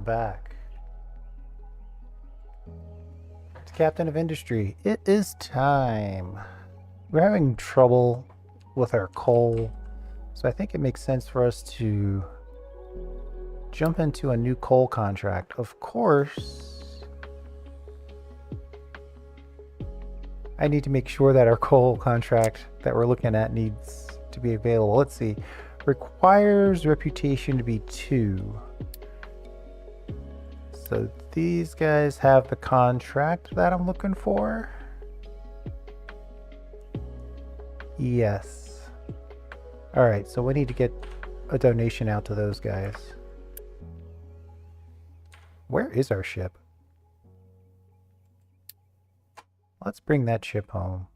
Back to Captain of Industry. It is time. We're having trouble with our coal, so I think it makes sense for us to jump into a new coal contract. Of course, I need to make sure that our coal contract that we're looking at needs to be available. Let's see. Requires reputation to be 2. So these guys have the contract that I'm looking for. Yes. All right, so we need to get a donation out to those guys. Where is our ship? Let's bring that ship home.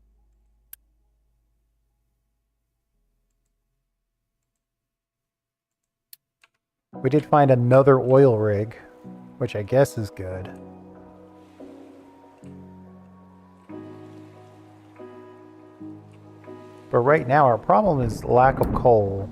We did find another oil rig, which I guess is good. But right now our problem is lack of coal.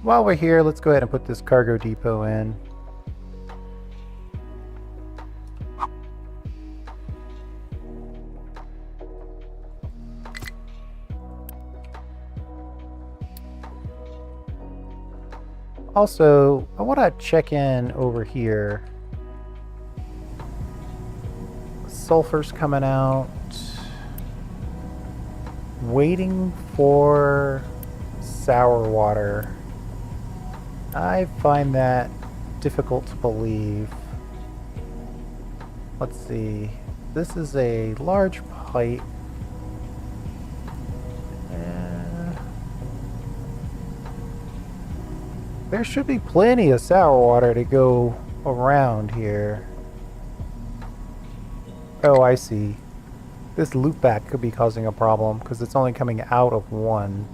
While we're here, let's go ahead and put this cargo depot in. Also, I want to check in over here. Sulfur's coming out. Waiting for sour water. I find that difficult to believe. Let's see. This is a large pipe. There should be plenty of sour water to go around here. Oh, I see. This loopback could be causing a problem because it's only coming out of one.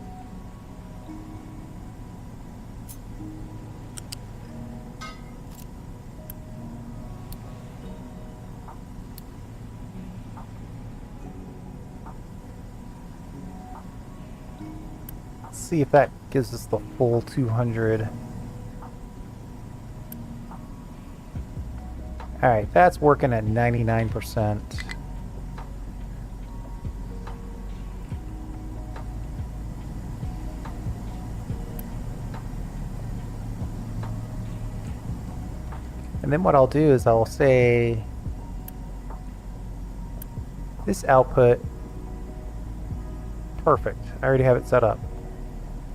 Let's see if that gives us the full 200. Alright, that's working at 99%. And then what I'll do is I'll say this output, perfect, I already have it set up.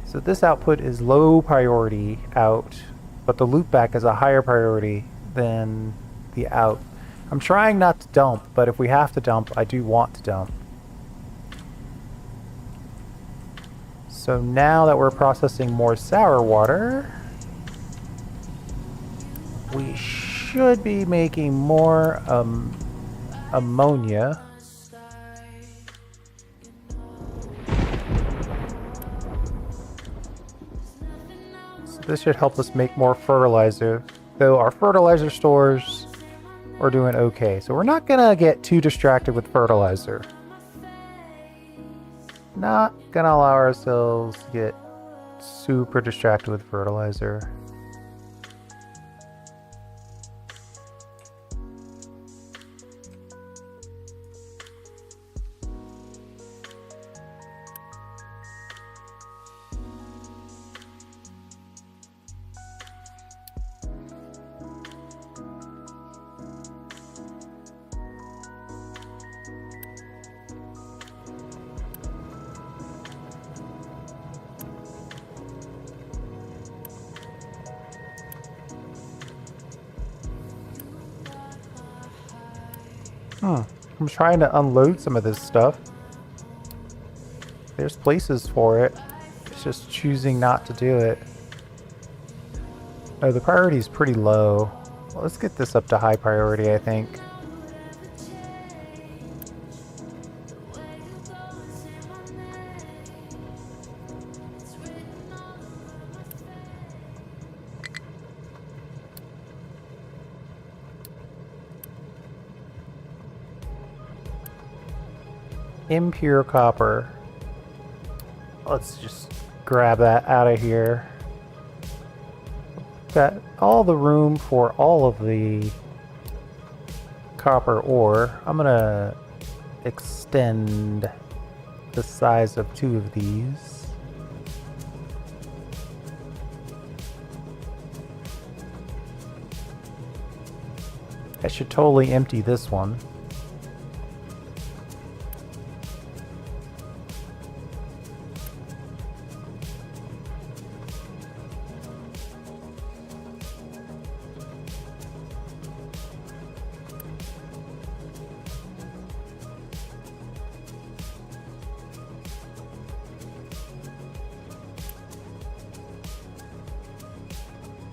So this output is low priority out, but the loopback is a higher priority than the out. I'm trying not to dump, but if we have to dump, I do want to dump. So now that we're processing more sour water, we should be making more ammonia. So this should help us make more fertilizer, though our fertilizer stores are doing okay. So we're not gonna get too distracted with fertilizer. Not gonna allow ourselves to get super distracted with fertilizer. I'm trying to unload some of this stuff. There's places for it. It's just choosing not to do it. Oh, the priority is pretty low. Well, let's get this up to high priority, I think. impure copper. Let's just grab that out of here. Got all the room for all of the copper ore. I'm gonna extend the size of 2 of these. I should totally empty this one.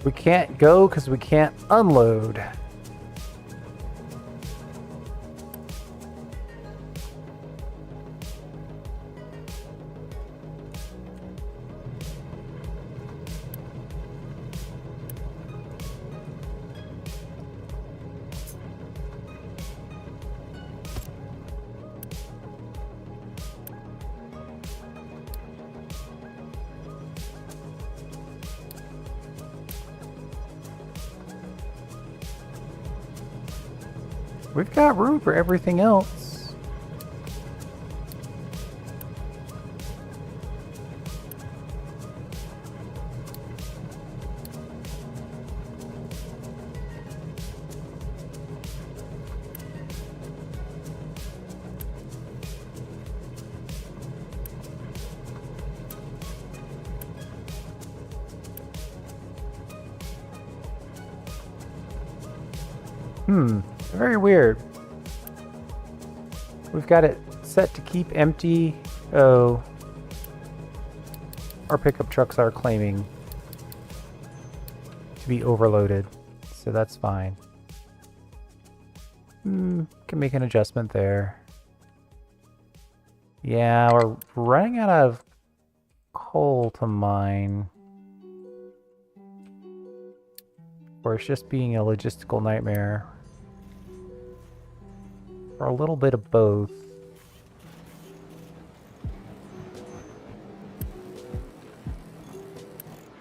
We can't go because we can't unload. We've got room for everything else. Very weird. We've got it set to keep empty. Oh. Our pickup trucks are claiming to be overloaded, so that's fine. Can make an adjustment there. Yeah, we're running out of coal to mine. Or it's just being a logistical nightmare. Or a little bit of both.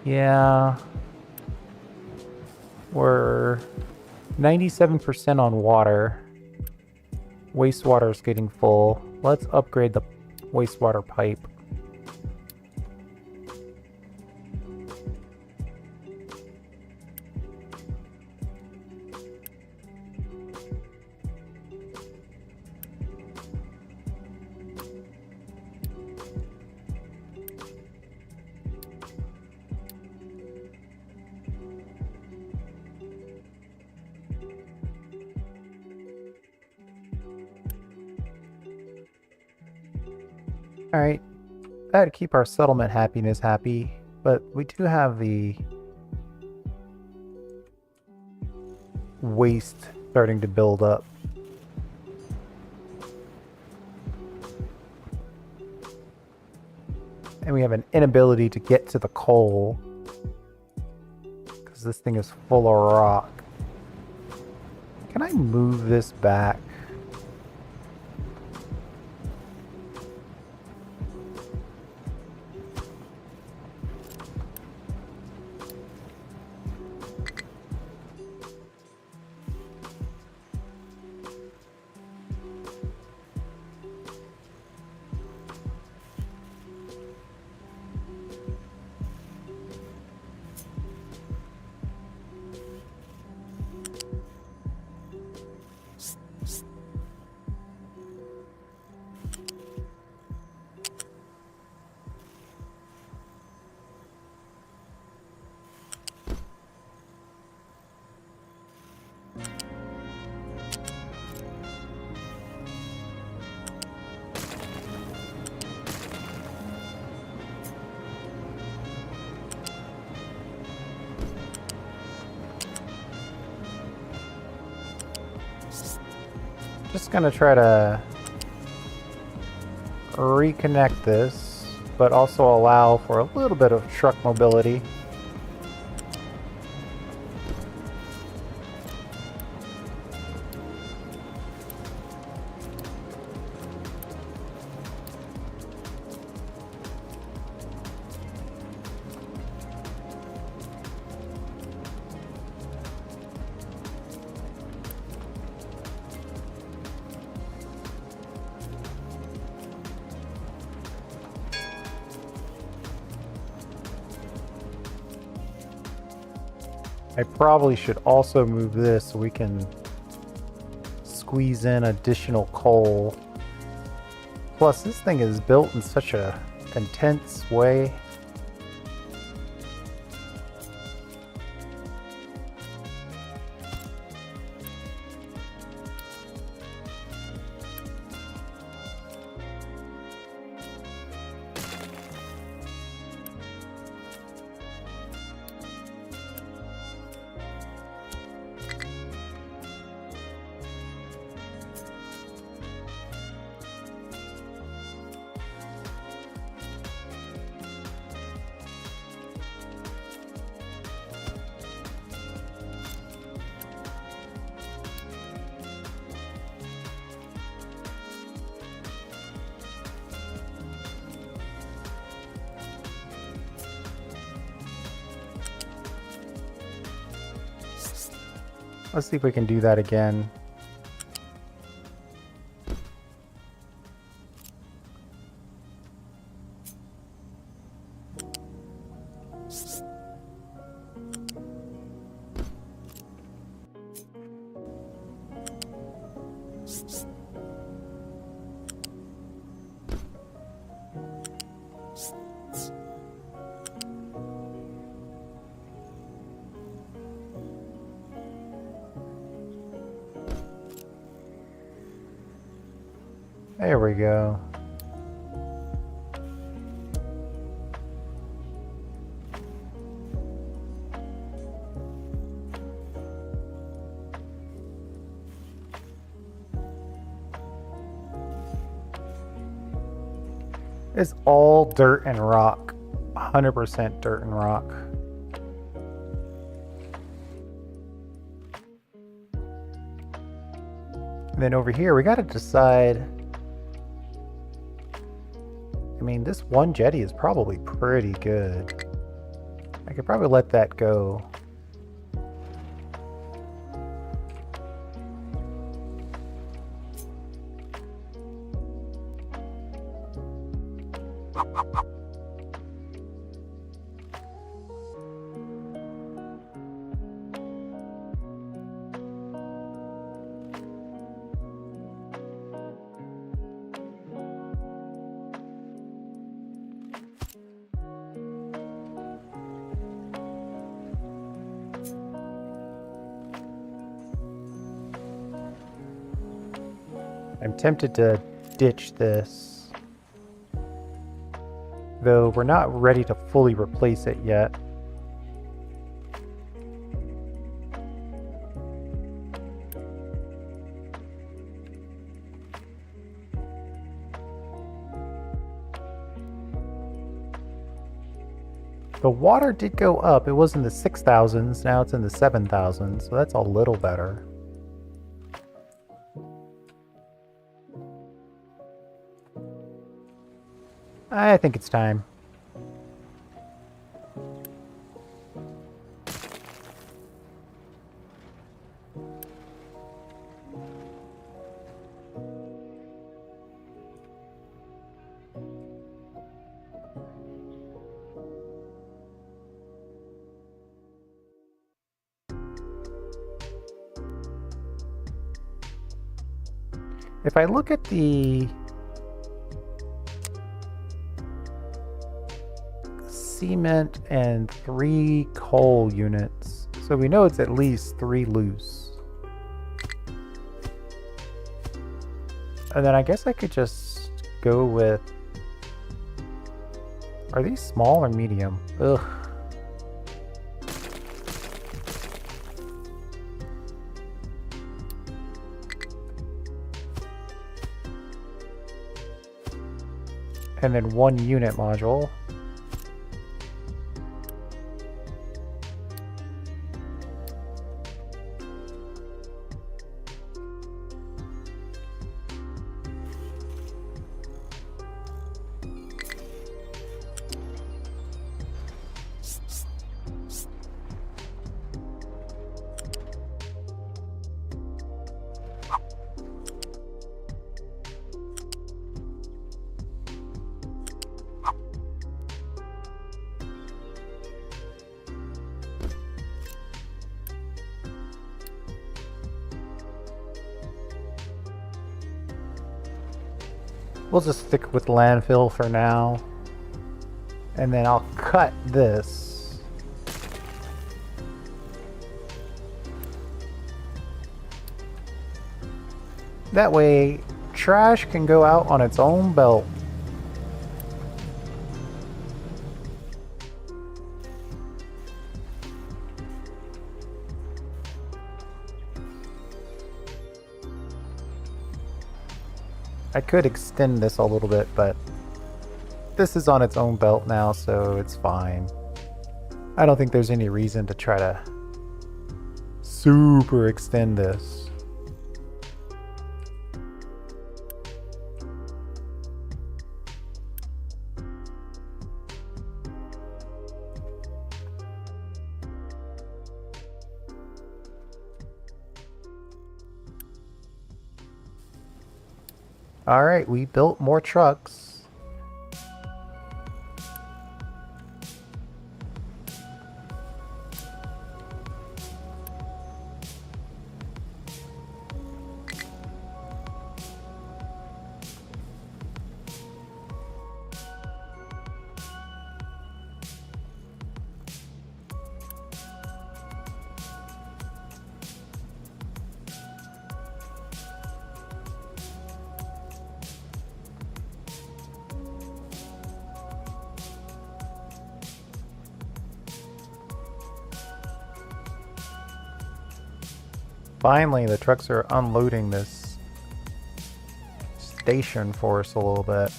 Yeah. We're 97% on water. Wastewater is getting full. Let's upgrade the wastewater pipe. Alright, that'd keep our settlement happiness happy, but we do have the waste starting to build up. And we have an inability to get to the coal because this thing is full of rock. Can I move this back? Just gonna try to reconnect this, but also allow for a little bit of truck mobility. I probably should also move this so we can squeeze in additional coal. Plus, this thing is built in such a intense way. Let's see if we can do that again. There we go. It's all dirt and rock. 100% dirt and rock. And then over here, we got to decide. I mean, this one jetty is probably pretty good. I could probably let that go. I'm tempted to ditch this, though we're not ready to fully replace it yet. The water did go up. It was in the 6,000s, now it's in the 7,000s, so that's a little better. I think it's time. If I look at the cement and 3 coal units, so we know it's at least 3 loose. And then I guess I could just go with... Are these small or medium? Ugh. And then 1 unit module. We'll just stick with landfill for now. And then I'll cut this. That way, trash can go out on its own belt. I could extend this a little bit, but this is on its own belt now, so it's fine. I don't think there's any reason to try to super extend this. Alright, we built more trucks. Finally, the trucks are unloading this station for us a little bit.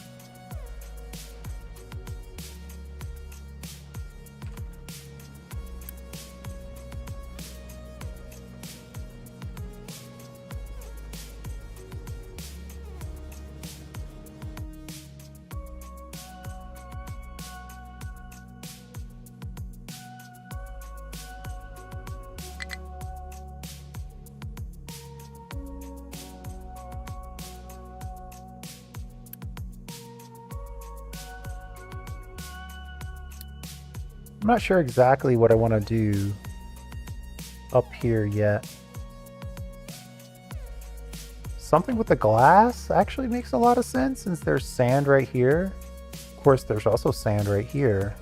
I'm not sure exactly what I want to do up here yet. Something with the glass actually makes a lot of sense since there's sand right here. Of course, there's also sand right here.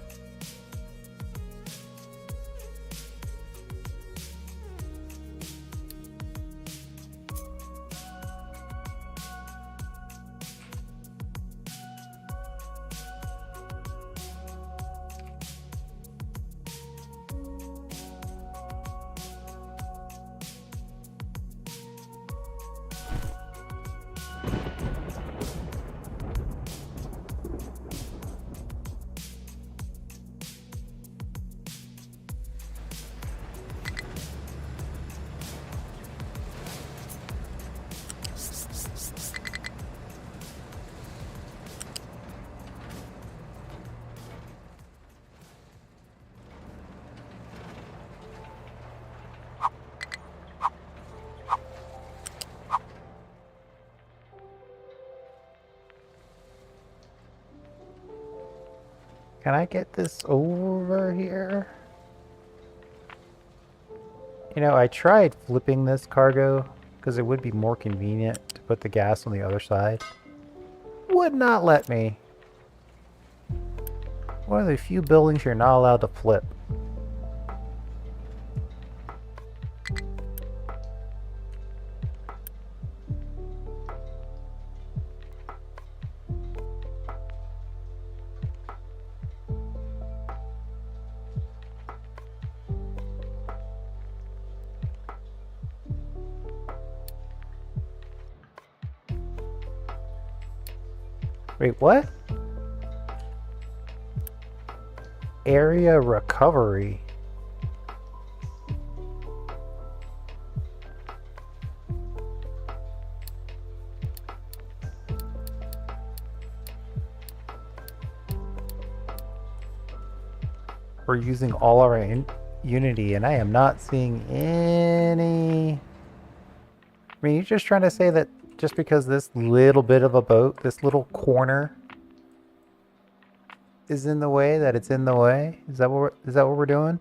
Can I get this over here? You know, I tried flipping this cargo because it would be more convenient to put the gas on the other side. Would not let me. One of the few buildings you're not allowed to flip. Wait, what? Area recovery. We're using all our Unity, and I am not seeing any... I mean, you're just trying to say that just because this little bit of a boat, this little corner is in the way, that it's in the way? Is that what we're doing?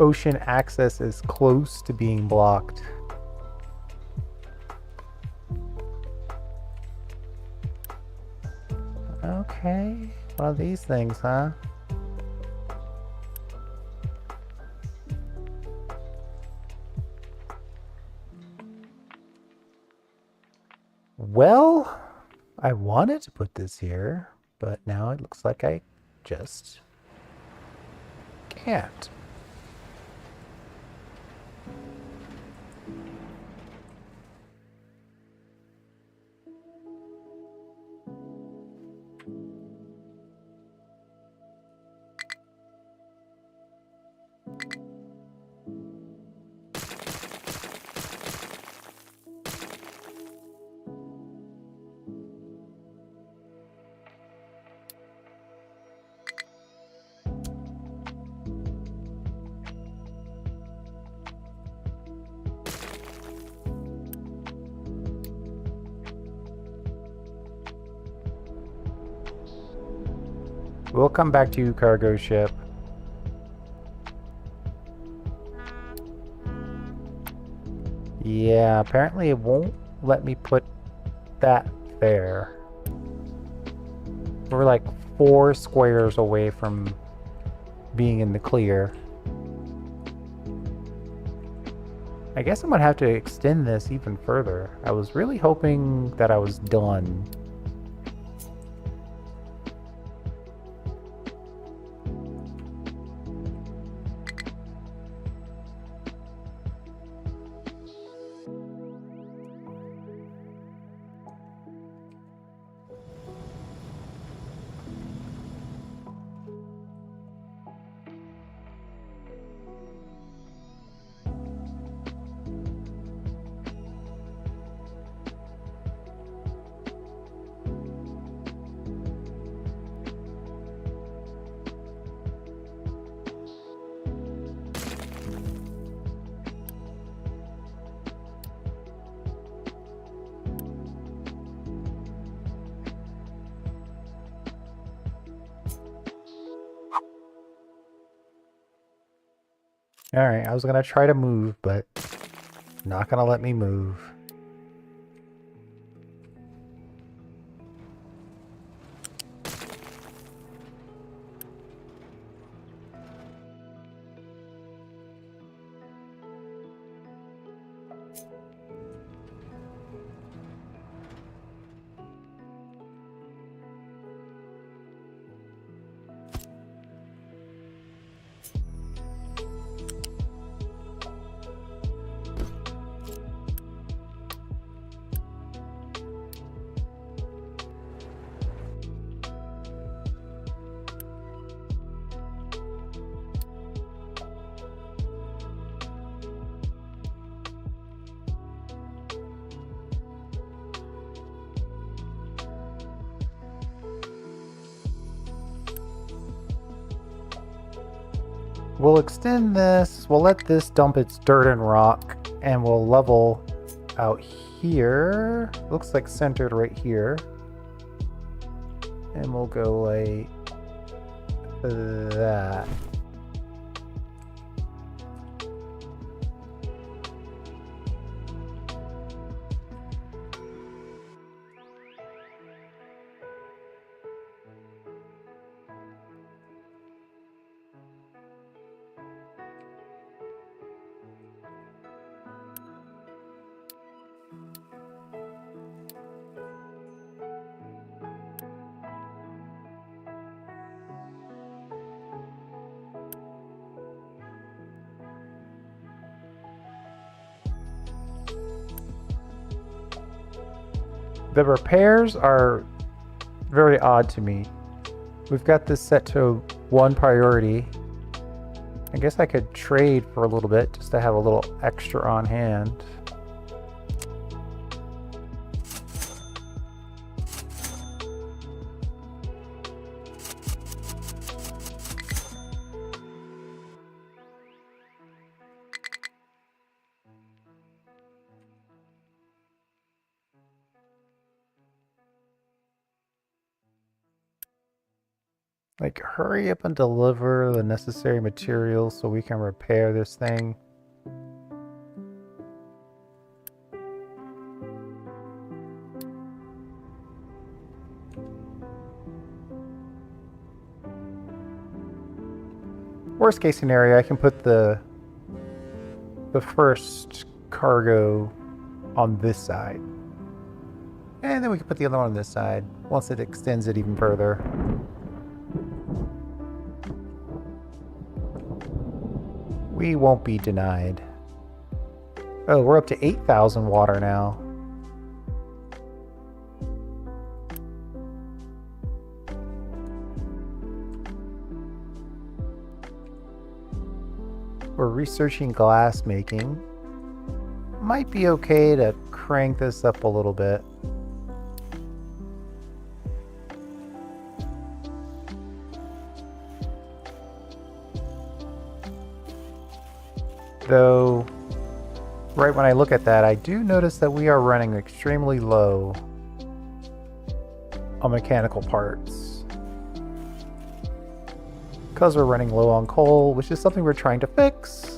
ocean access is close to being blocked. Okay, one of these things, huh? Well, I wanted to put this here, but now it looks like I just can't. We'll come back to you, cargo ship. Yeah, apparently it won't let me put that there. We're like 4 squares away from being in the clear. I guess I'm gonna have to extend this even further. I was really hoping that I was done. Alright, I was gonna try to move, but not gonna let me move. We'll extend this, we'll let this dump its dirt and rock, and we'll level out here. Looks like centered right here. And we'll go like that. The repairs are very odd to me. We've got this set to 1 priority. I guess I could trade for a little bit just to have a little extra on hand. Like, hurry up and deliver the necessary materials so we can repair this thing. Worst case scenario, I can put the first cargo on this side. And then we can put the other one on this side once it extends it even further. We won't be denied. Oh, we're up to 8,000 water now. We're researching glass making. Might be okay to crank this up a little bit. Though, right when I look at that, I do notice that we are running extremely low on mechanical parts. Because we're running low on coal, which is something we're trying to fix.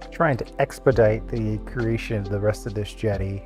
Trying to expedite the creation of the rest of this jetty.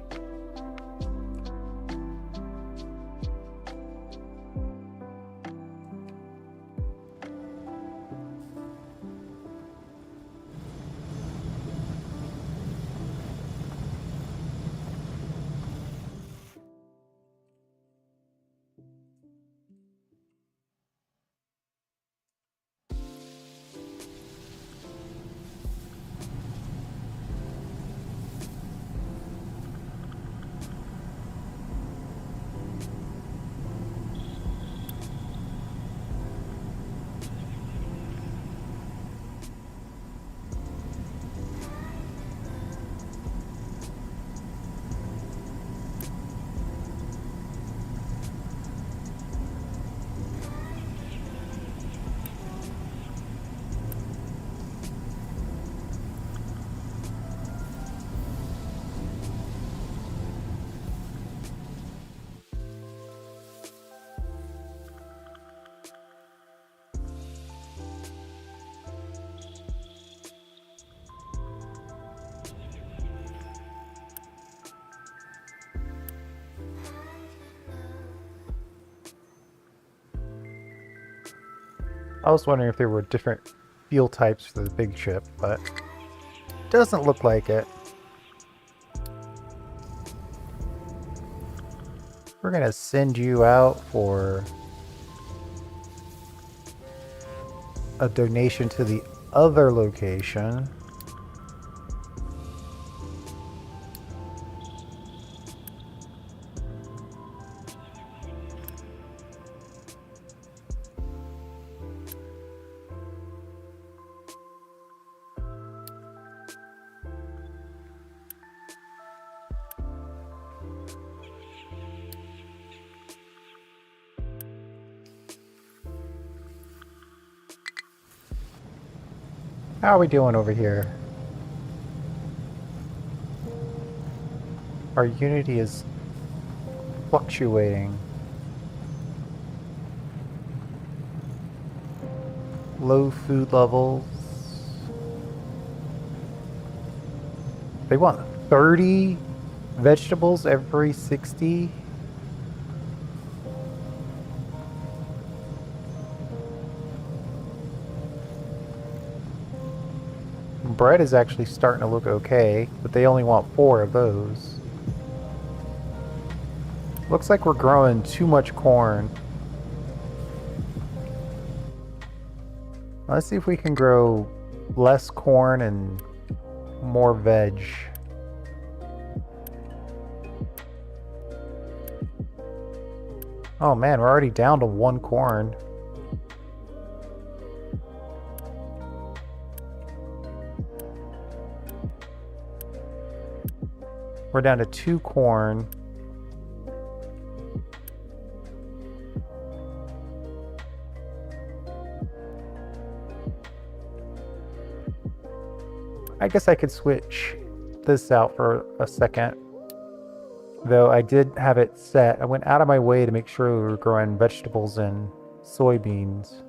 I was wondering if there were different fuel types for the big ship, but doesn't look like it. We're gonna send you out for a donation to the other location. How are we doing over here? Our unity is fluctuating. Low food levels. They want 30 vegetables every 60. bread is actually starting to look okay, but they only want 4 of those. Looks like we're growing too much corn. Let's see if we can grow less corn and more veg. Oh man, we're already down to 1 corn. We're down to 2 corn. I guess I could switch this out for a second. Though I did have it set. I went out of my way to make sure we were growing vegetables and soybeans.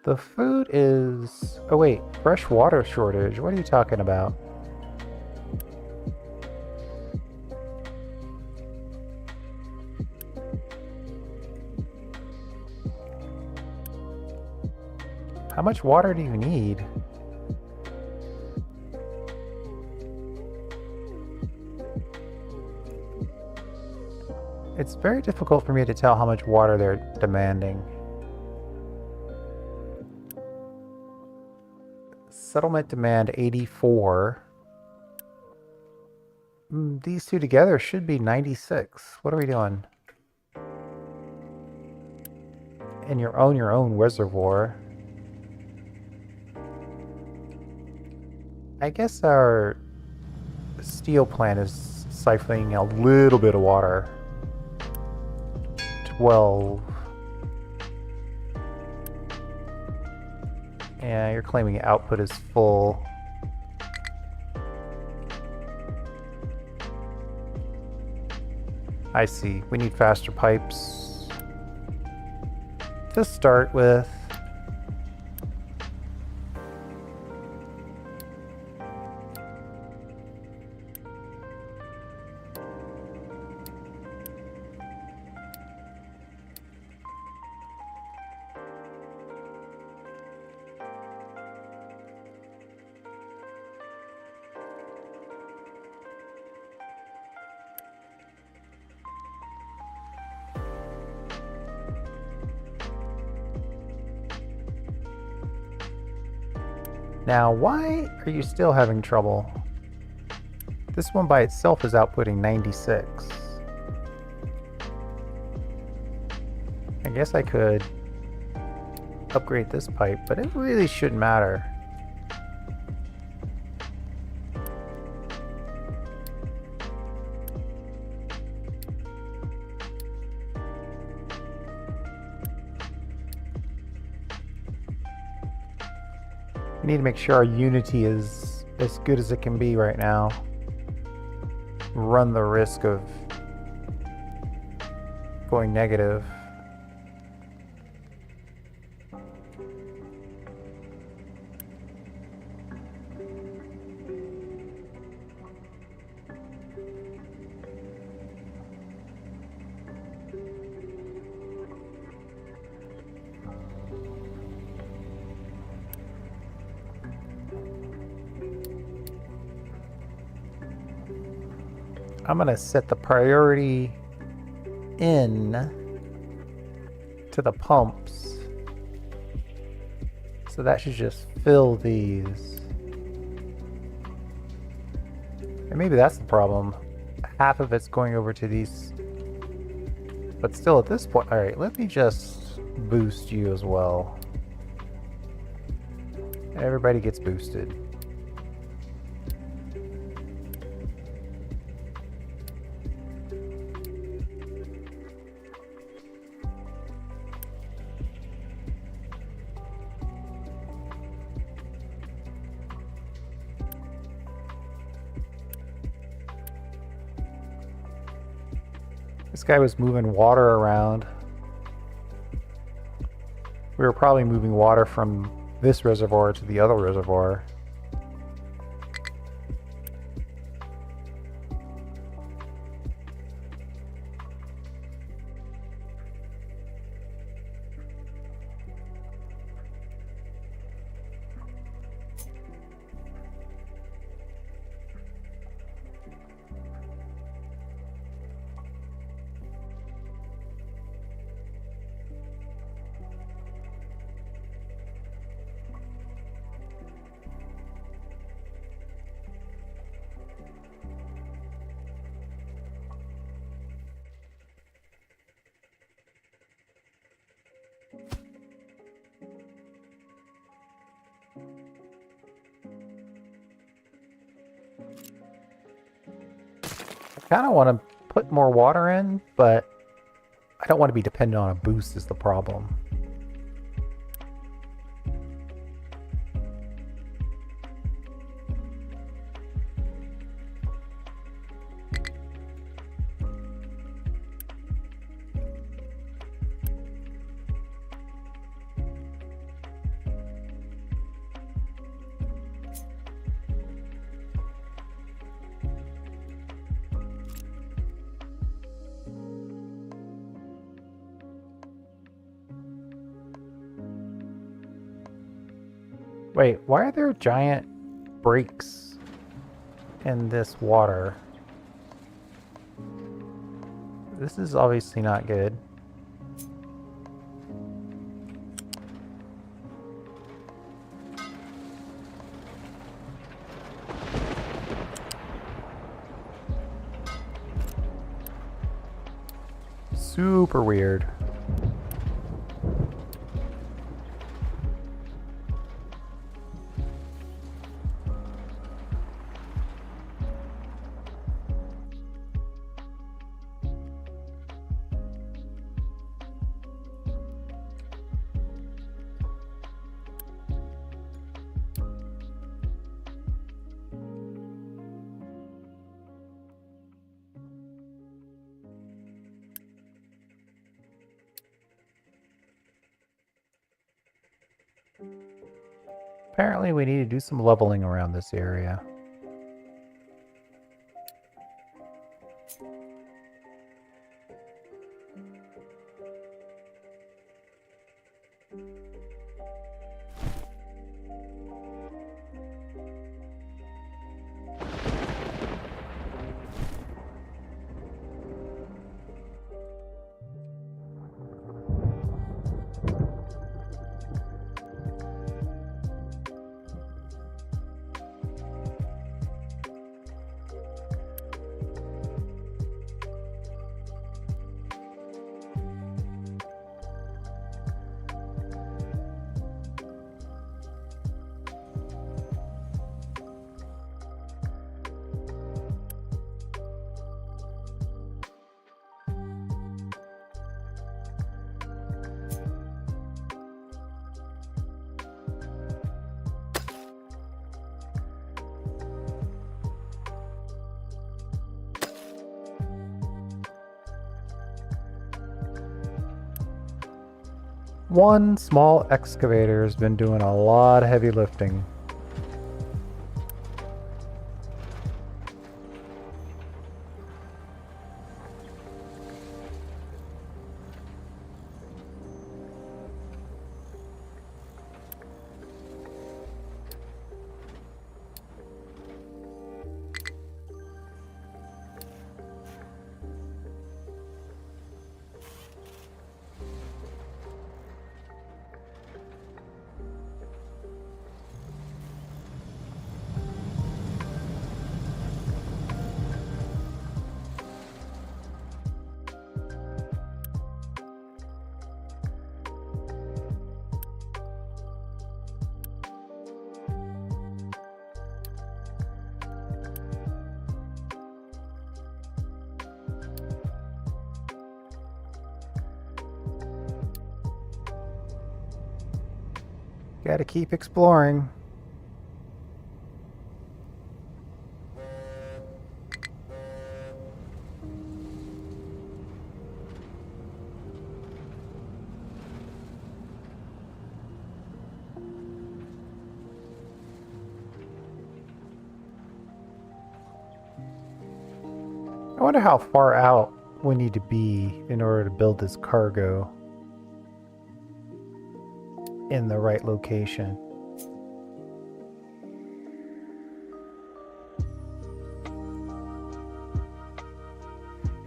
The food is... Oh wait, fresh water shortage. What are you talking about? How much water do you need? It's very difficult for me to tell how much water they're demanding. Settlement demand 84. These two together should be 96. What are we doing? And your own reservoir. I guess our steel plant is siphoning a little bit of water. 12. Yeah, you're claiming output is full. I see. We need faster pipes to start with. Now, why are you still having trouble? This one by itself is outputting 96. I guess I could upgrade this pipe, but it really shouldn't matter. We need to make sure our Unity is as good as it can be right now. Run the risk of going negative. I'm gonna set the priority in to the pumps. So that should just fill these. And maybe that's the problem. Half of it's going over to these. But still at this point, alright, let me just boost you as well. Everybody gets boosted. This guy was moving water around. We were probably moving water from this reservoir to the other reservoir. kind of want to put more water in, but I don't want to be dependent on a boost is the problem. Wait, why are there giant breaks in this water? This is obviously not good. Super weird. Apparently we need to do some leveling around this area. One small excavator has been doing a lot of heavy lifting. Gotta keep exploring. I wonder how far out we need to be in order to build this cargo in the right location.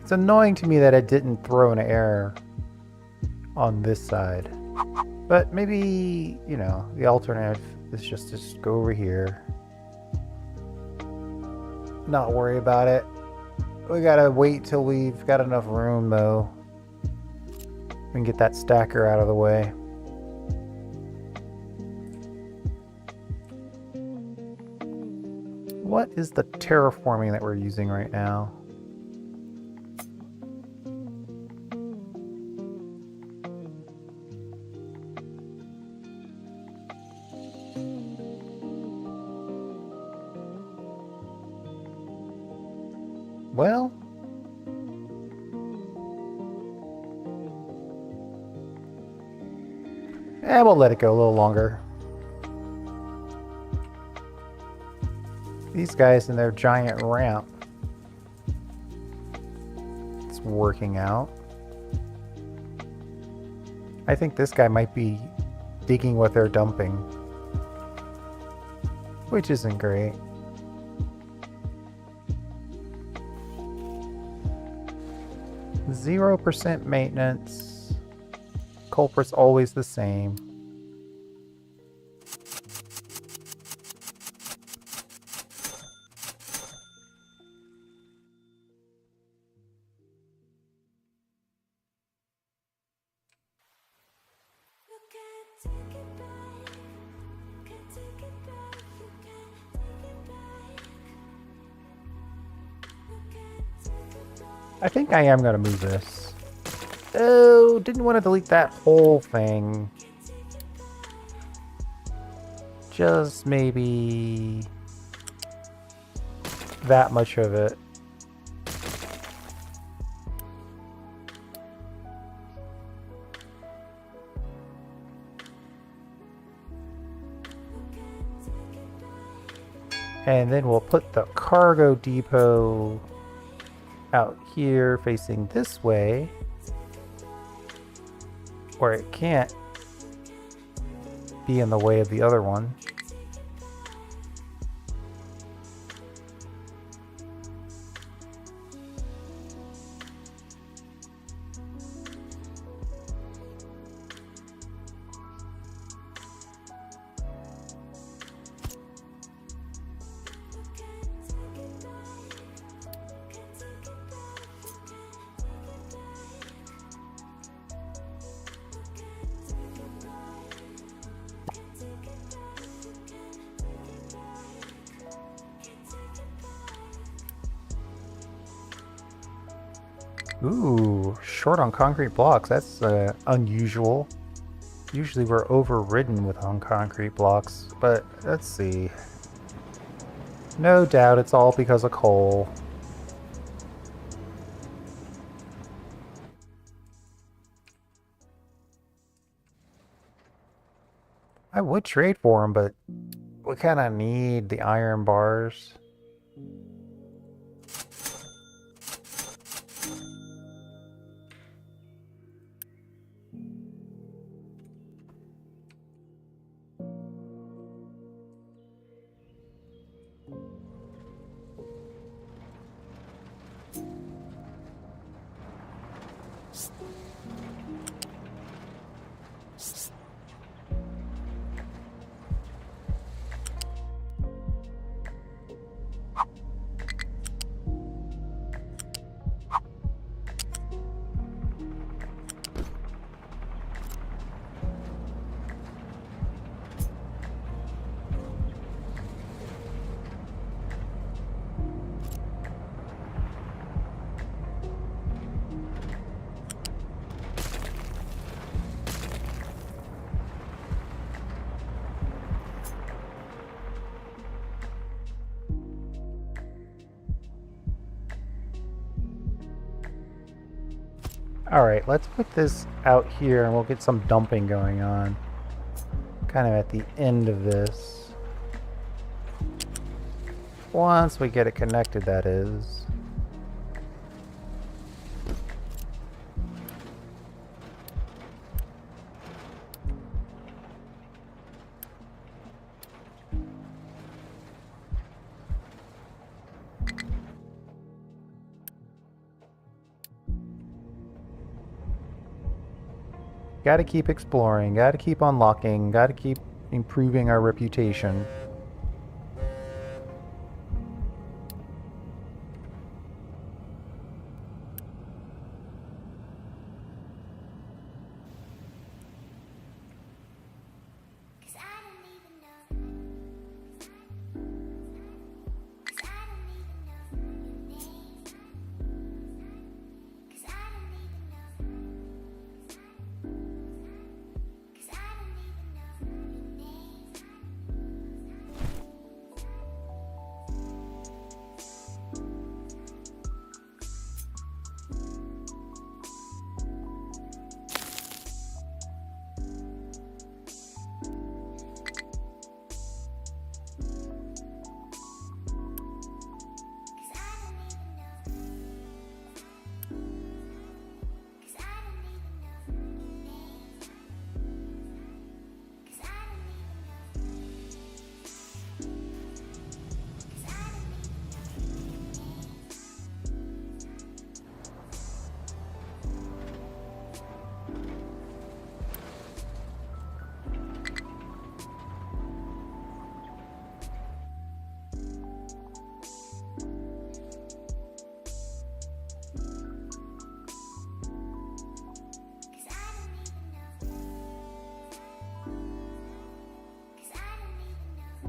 It's annoying to me that it didn't throw an error on this side. But maybe, you know, the alternative is just go over here. Not worry about it. We gotta wait till we've got enough room, though. We can get that stacker out of the way. What is the terraforming that we're using right now? well. We'll let it go a little longer. These guys in their giant ramp. It's working out. I think this guy might be digging what they're dumping, which isn't great. %0 maintenance. Culprit's always the same. I think I am going to move this. Oh, didn't want to delete that whole thing. Just maybe that much of it. And then we'll put the cargo depot out here facing this way, where it can't be in the way of the other one. Ooh, short on concrete blocks. That's unusual. Usually we're overridden with on concrete blocks, but let's see. No doubt it's all because of coal. I would trade for them, but we kind of need the iron bars. Alright, let's put this out here and we'll get some dumping going on. Kind of at the end of this. Once we get it connected, that is. Gotta keep exploring, gotta keep unlocking, gotta keep improving our reputation.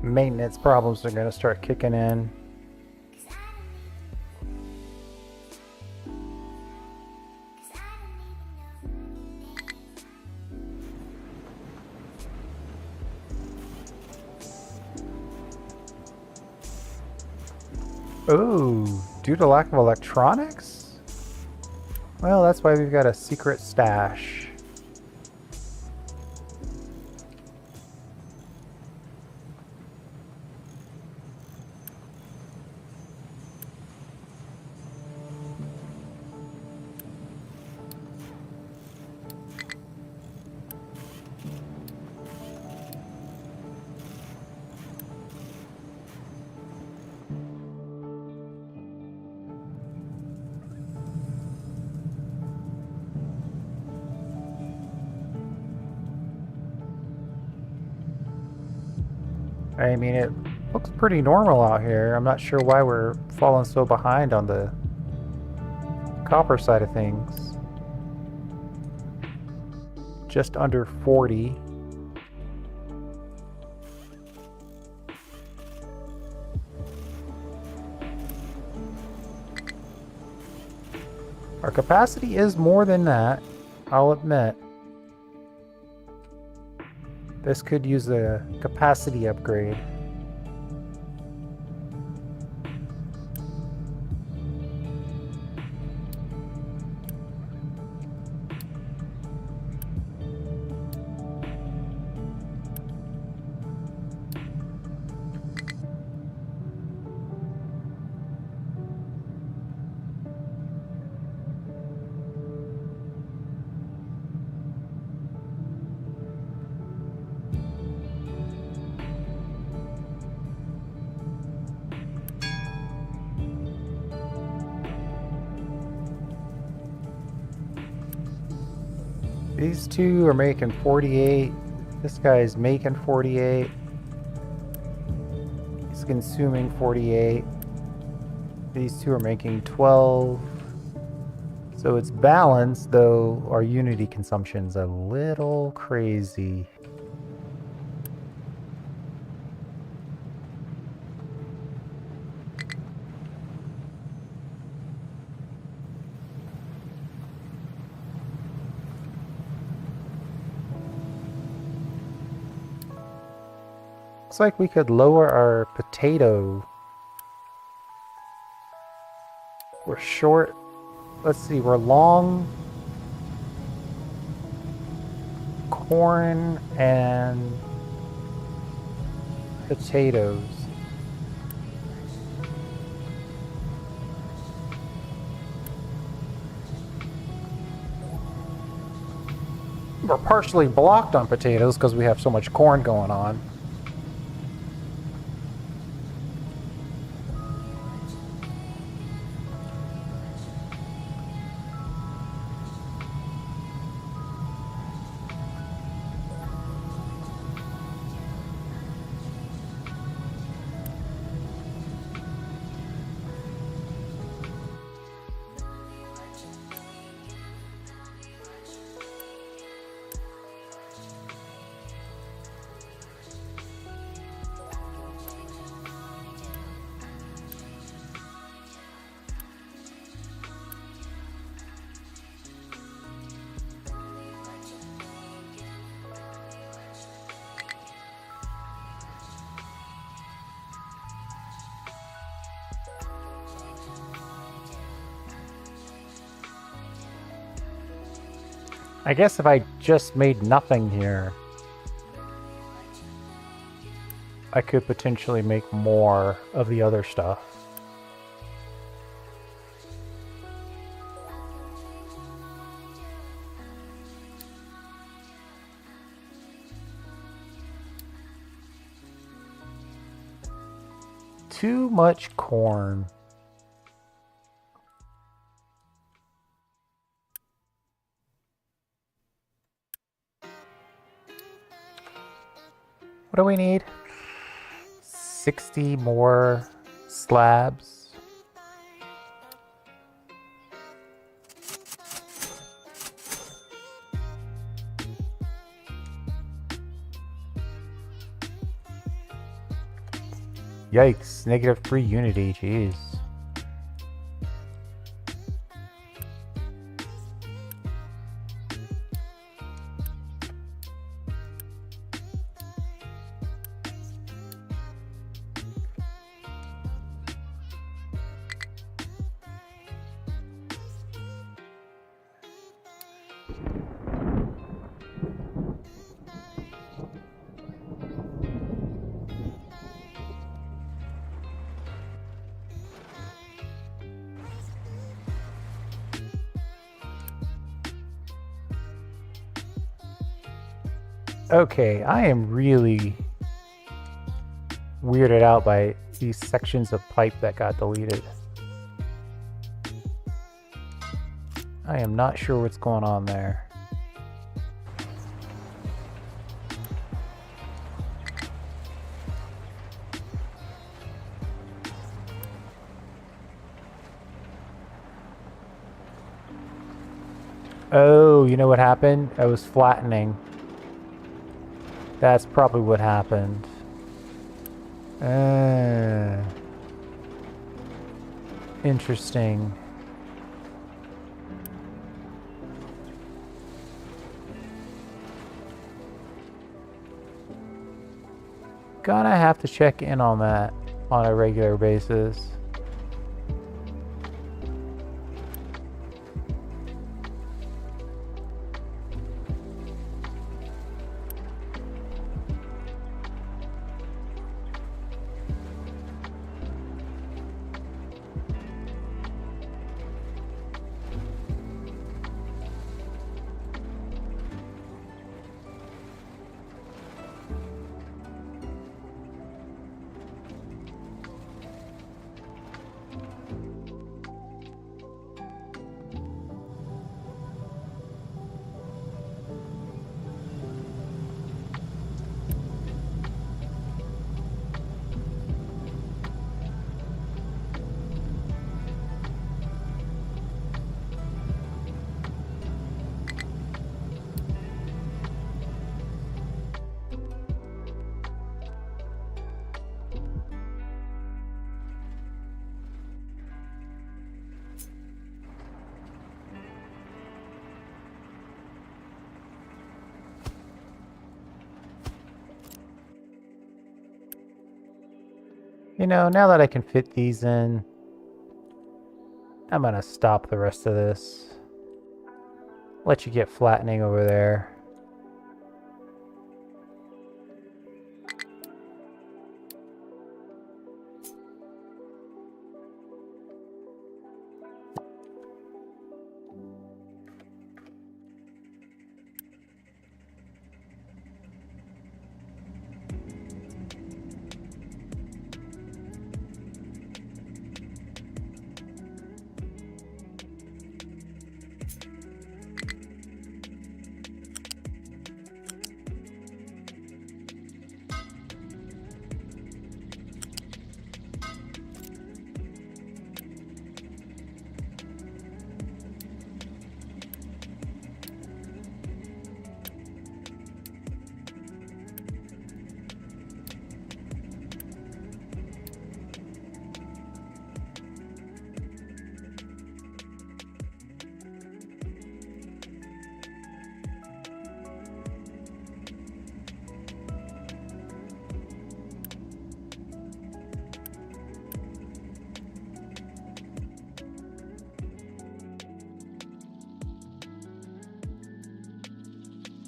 maintenance problems are going to start kicking in. Oh, due to lack of electronics? Well, that's why we've got a secret stash. I mean, it looks pretty normal out here. I'm not sure why we're falling so behind on the copper side of things. Just under 40. Our capacity is more than that, I'll admit. This could use a capacity upgrade. These two are making 48. This guy's making 48. He's consuming 48. These two are making 12. So it's balanced, though our unity consumption's a little crazy. Looks like we could lower our potato. We're short. Let's see, we're long corn and potatoes. We're partially blocked on potatoes because we have so much corn going on. I guess if I just made nothing here, I could potentially make more of the other stuff. Too much corn. What do we need? 60 more slabs. Yikes, -3 unity, jeez. Okay, I am really weirded out by these sections of pipe that got deleted. I am not sure what's going on there. Oh, you know what happened? I was flattening. That's probably what happened. Interesting. Gonna have to check in on that on a regular basis. You know, now that I can fit these in, I'm gonna stop the rest of this. Let you get flattening over there.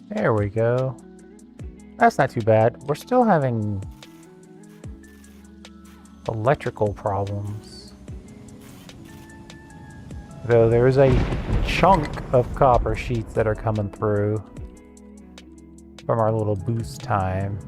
There we go. That's not too bad. We're still having electrical problems. Though there's a chunk of copper sheets that are coming through from our little boost time.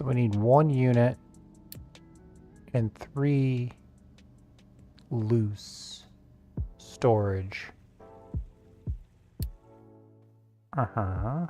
So we need 1 unit and 3 loose storage. Uh-huh.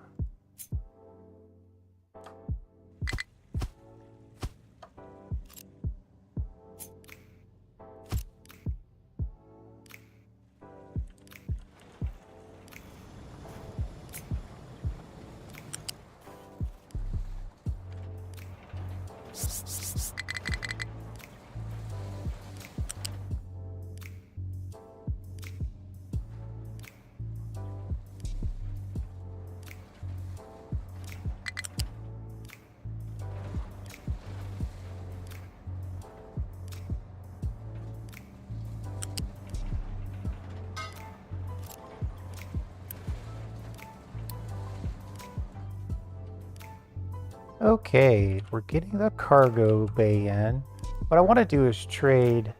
Okay, we're getting the cargo bay in. What I want to do is trade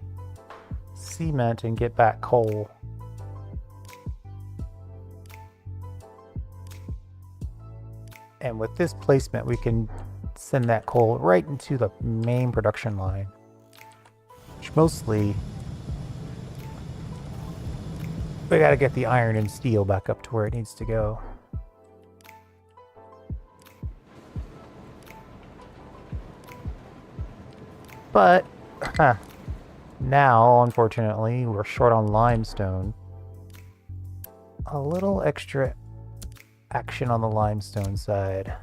cement and get back coal. And with this placement, we can send that coal right into the main production line. Which mostly, we gotta get the iron and steel back up to where it needs to go. But now, unfortunately, we're short on limestone. A little extra action on the limestone side.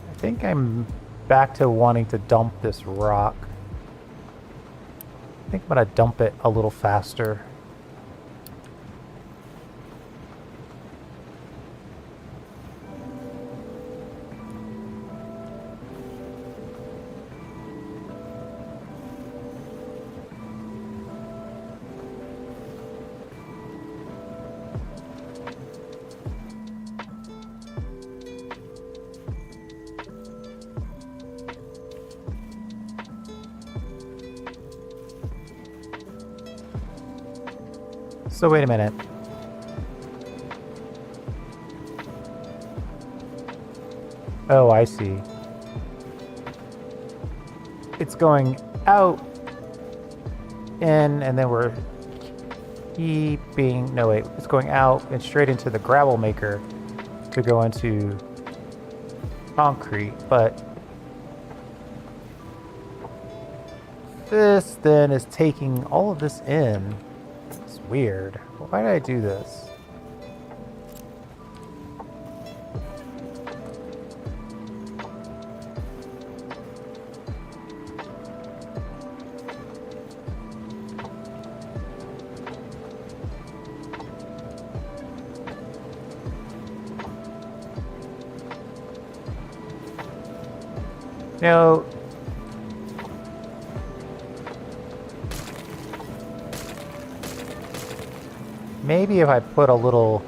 I think I'm back to wanting to dump this rock. I think I'm gonna dump it a little faster. So wait a minute. Oh, I see. It's going out, in, and then we're keeping... No, wait. It's going out and straight into the gravel maker to go into concrete, but this then is taking all of this in. It's weird. Why did I do this? No. Maybe if I put a little...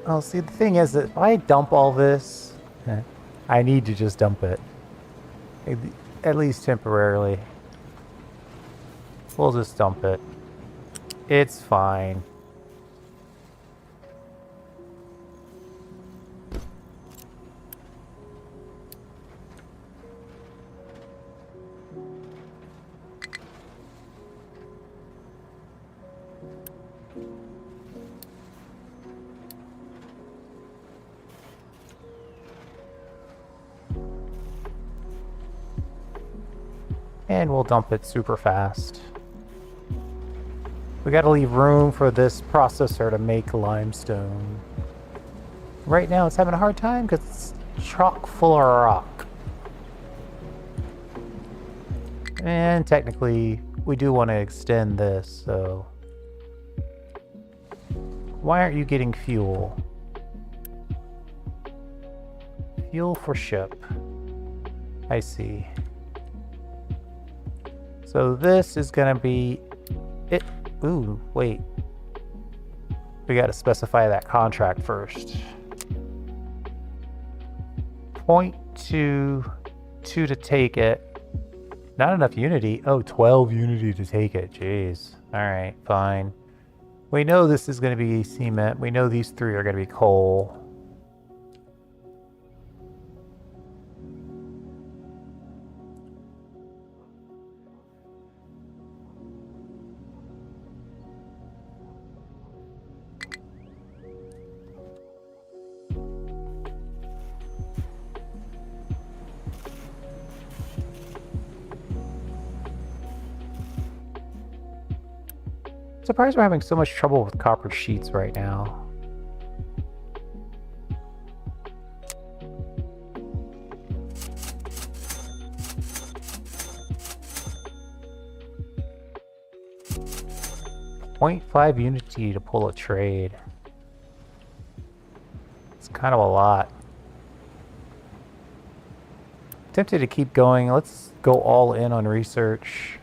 Oh, see, the thing is that if I dump all this, I need to just dump it. At least temporarily. We'll just dump it. It's fine. And we'll dump it super fast. We gotta leave room for this processor to make limestone. Right now it's having a hard time because it's chock full of rock. And technically, we do want to extend this, so... Why aren't you getting fuel? Fuel for ship. I see. So this is gonna be it. Ooh, wait. We gotta specify that contract first. 0.22 2 to take it. Not enough unity. Oh, 12 unity to take it. Jeez. Alright, fine. We know this is going to be cement. We know these 3 are going to be coal. Surprised we're having so much trouble with copper sheets right now. .5 unity to pull a trade. It's kind of a lot. Tempted to keep going. Let's go all in on research.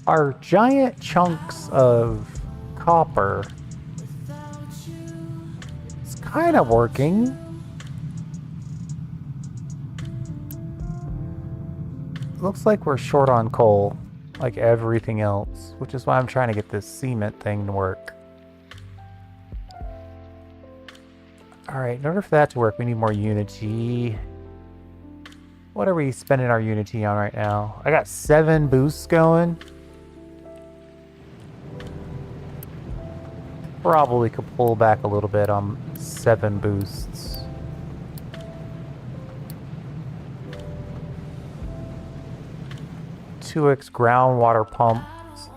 Our giant chunks of copper, it's kind of working. Looks like we're short on coal, like everything else, which is why I'm trying to get this cement thing to work. Alright, in order for that to work, we need more unity. What are we spending our unity on right now? I got 7 boosts going. Probably could pull back a little bit on 7 boosts. (2x) groundwater pumps.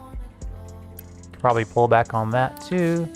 Probably pull back on that too.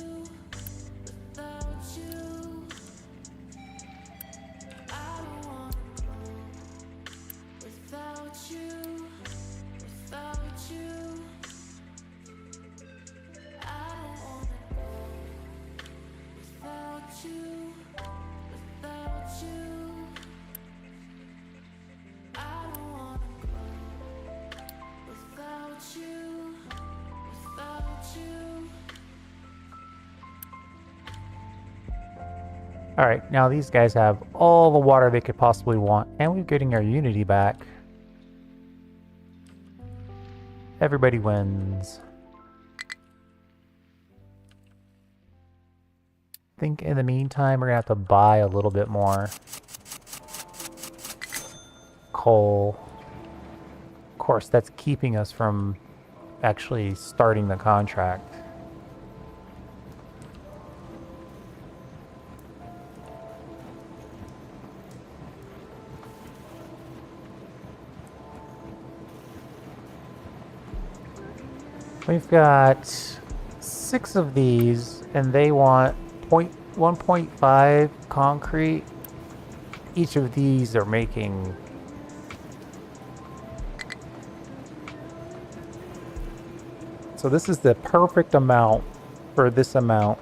Alright, now these guys have all the water they could possibly want, and we're getting our unity back. Everybody wins. I think in the meantime we're gonna have to buy a little bit more coal. Of course, that's keeping us from actually starting the contract. We've got 6 of these, and they want 1.5 concrete. Each of these are making so this is the perfect amount for this amount.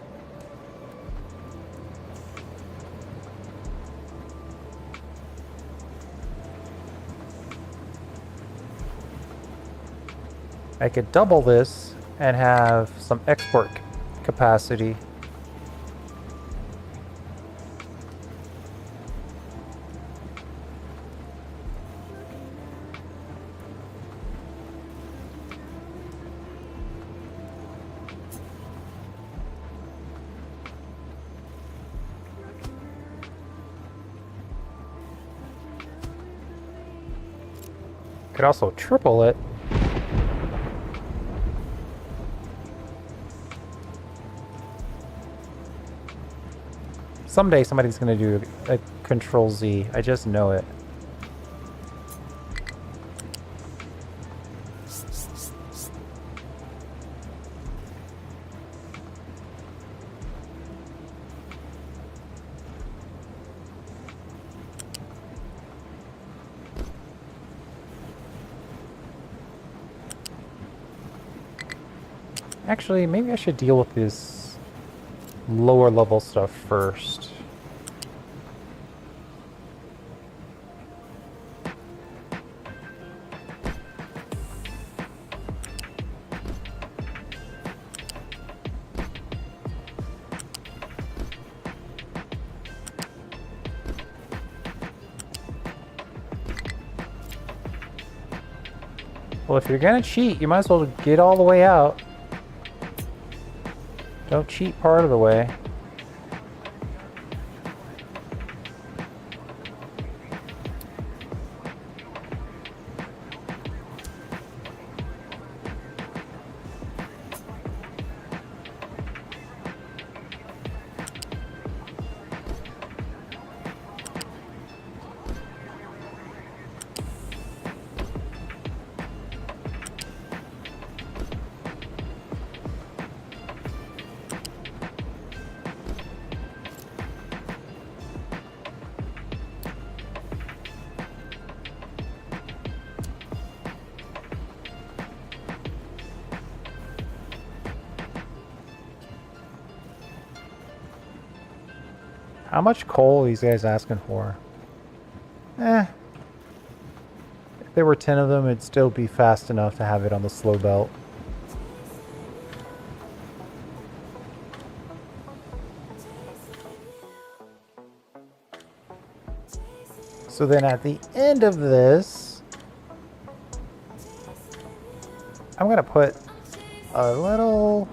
I could double this and have some export capacity. Could also triple it. Someday somebody's going to do a Control Z. I just know it. Actually, maybe I should deal with this lower level stuff first. Well, if you're gonna cheat, you might as well get all the way out. Don't cheat part of the way. How much coal are these guys asking for? If there were 10 of them, it'd still be fast enough to have it on the slow belt. So then at the end of this, I'm gonna put a little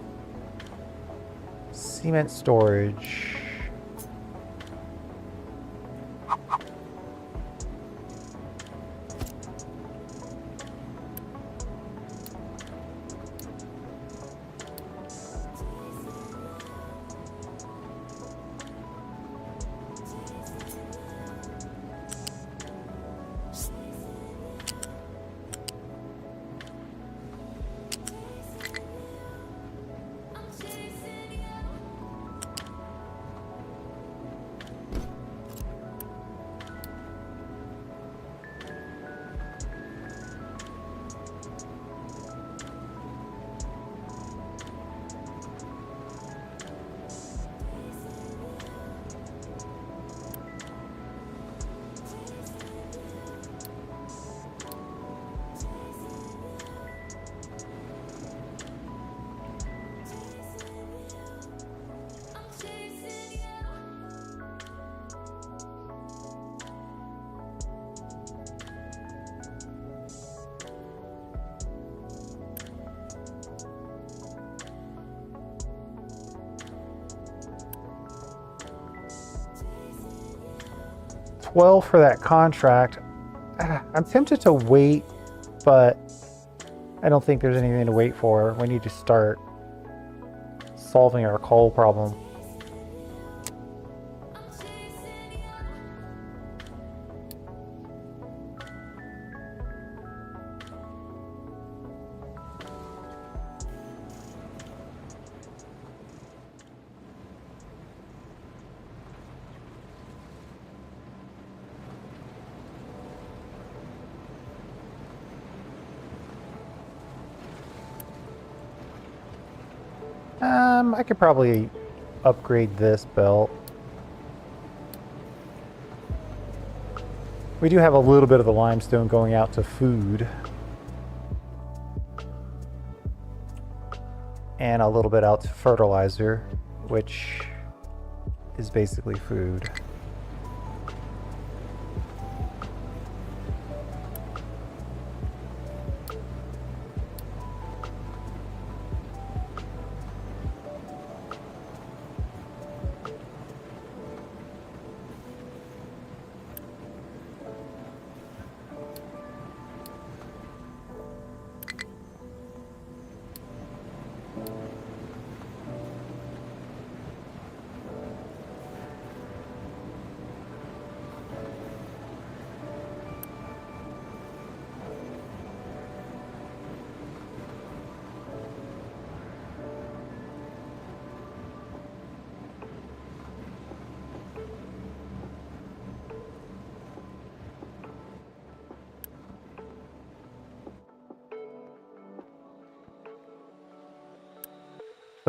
cement storage. $12 for that contract. I'm tempted to wait, but I don't think there's anything to wait for. We need to start solving our coal problem. I could probably upgrade this belt. We do have a little bit of the limestone going out to food. And a little bit out to fertilizer, which is basically food.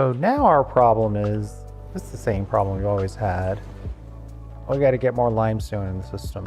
So now our problem is, this is the same problem we've always had. We got to get more limestone in the system.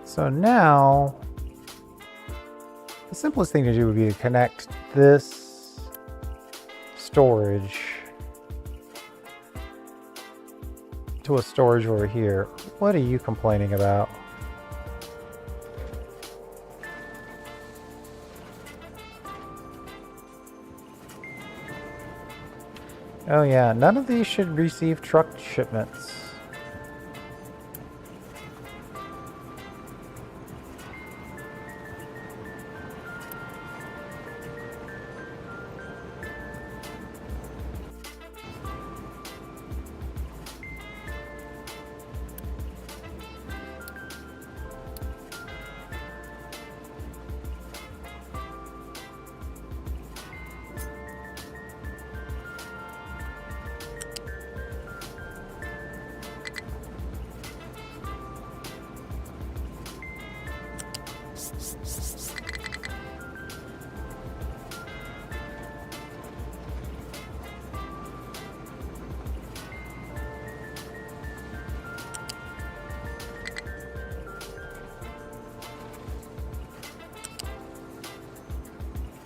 So now, the simplest thing to do would be to connect this storage to a storage over here. What are you complaining about? Oh yeah, none of these should receive truck shipments.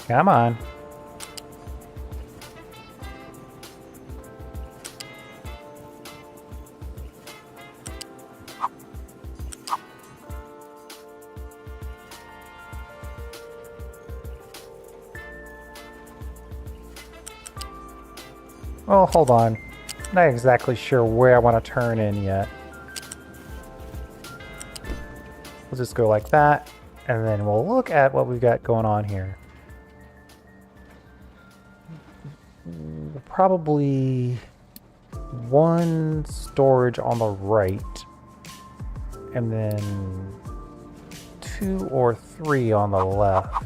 Come on. Oh, hold on. Not exactly sure where I want to turn in yet. We'll just go like that, and then we'll look at what we've got going on here. Probably one storage on the right, and then 2 or 3 on the left.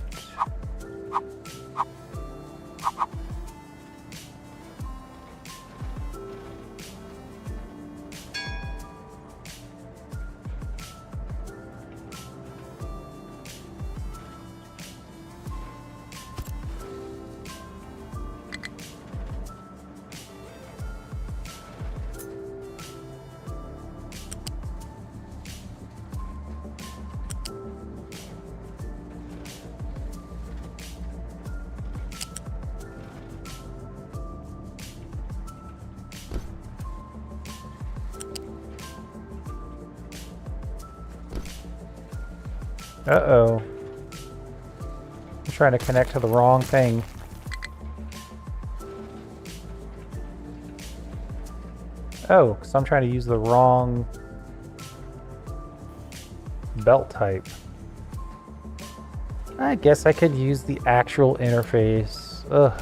Uh-oh. I'm trying to connect to the wrong thing. Oh, because I'm trying to use the wrong belt type. I guess I could use the actual interface. Ugh.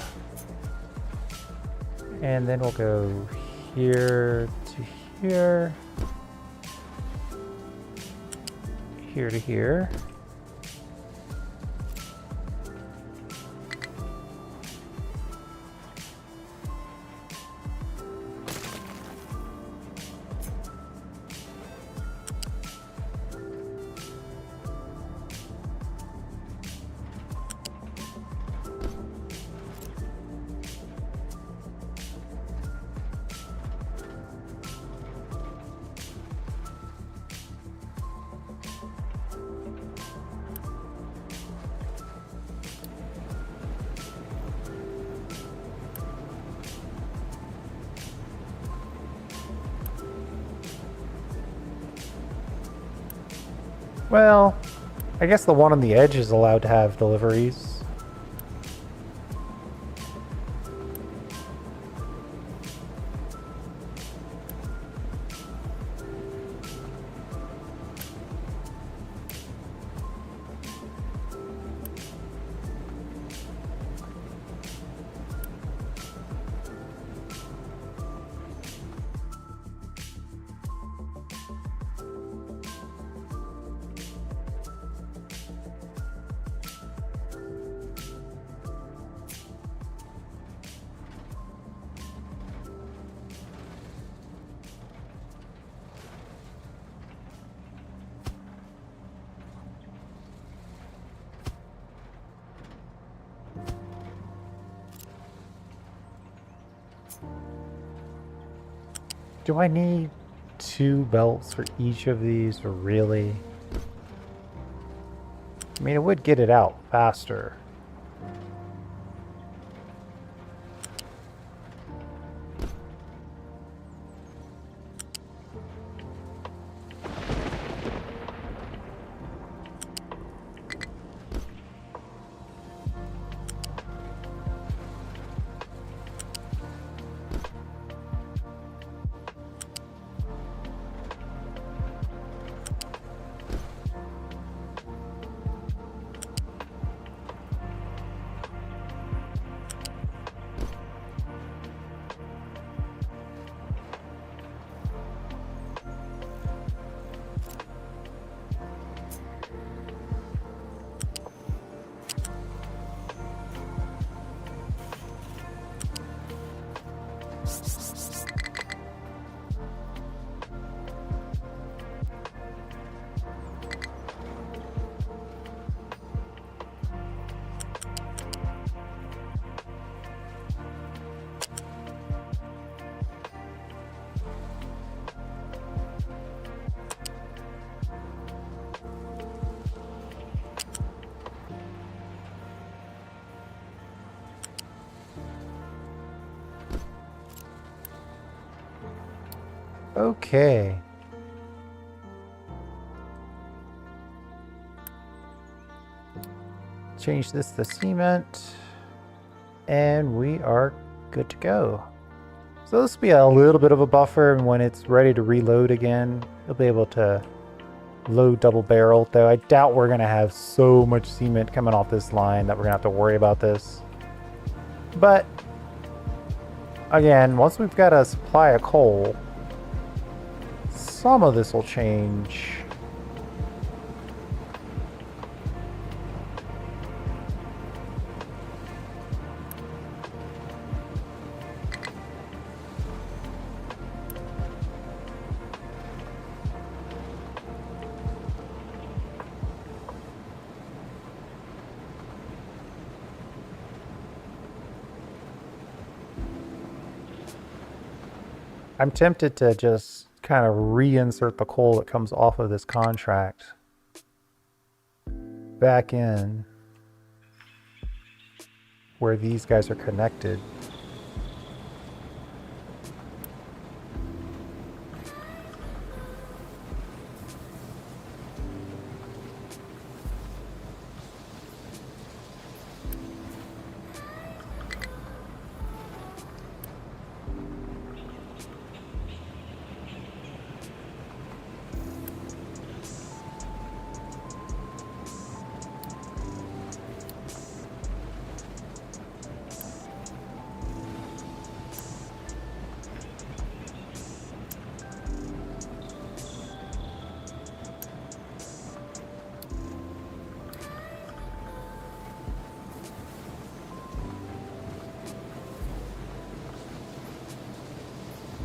And then we'll go here to here. Here to here. Well, I guess the one on the edge is allowed to have deliveries. Do I need 2 belts for each of these, or really? I mean, it would get it out faster. Okay. Change this to cement, and we are good to go. So this will be a little bit of a buffer, and when it's ready to reload again, you'll be able to load double barrel, though I doubt we're going to have so much cement coming off this line that we're going to have to worry about this. But again, once we've got a supply of coal, some of this will change. I'm tempted to just kind of reinsert the coal that comes off of this contract back in where these guys are connected.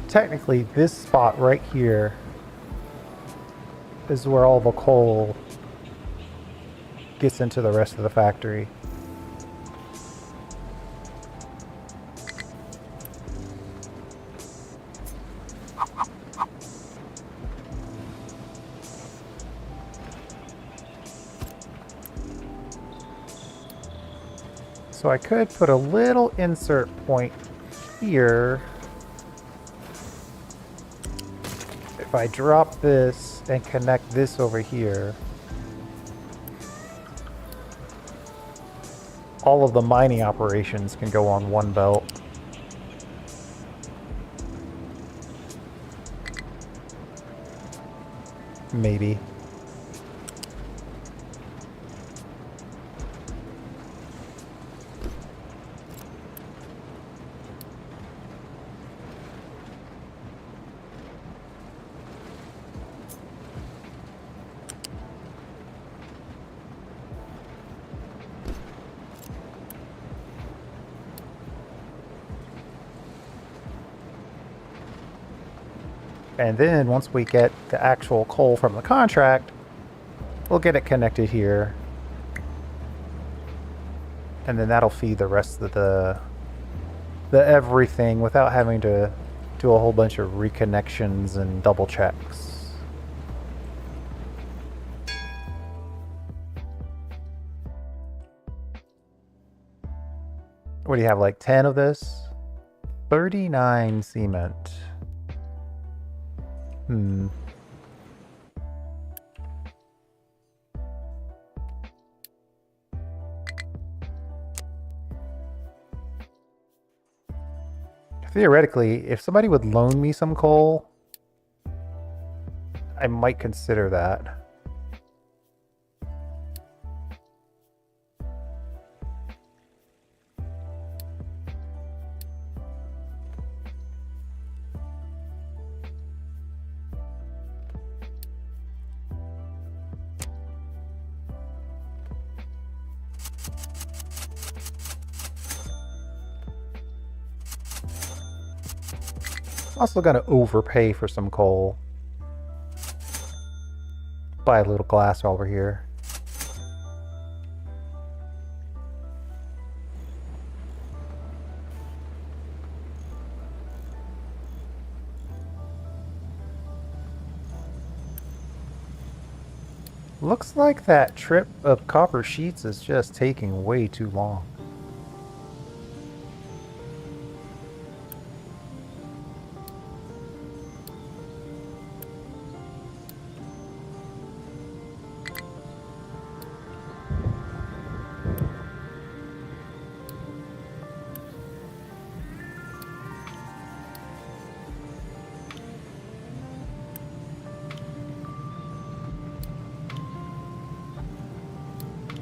Technically, this spot right here is where all the coal gets into the rest of the factory. So I could put a little insert point here. If I drop this and connect this over here, all of the mining operations can go on one belt. Maybe. And then once we get the actual coal from the contract, we'll get it connected here. And then that'll feed the rest of the everything without having to do a whole bunch of reconnections and double checks. What do you have, like 10 of this? 39 cement. Theoretically, if somebody would loan me some coal, I might consider that. Also gonna overpay for some coal. Buy a little glass while we're here. Looks like that trip of copper sheets is just taking way too long.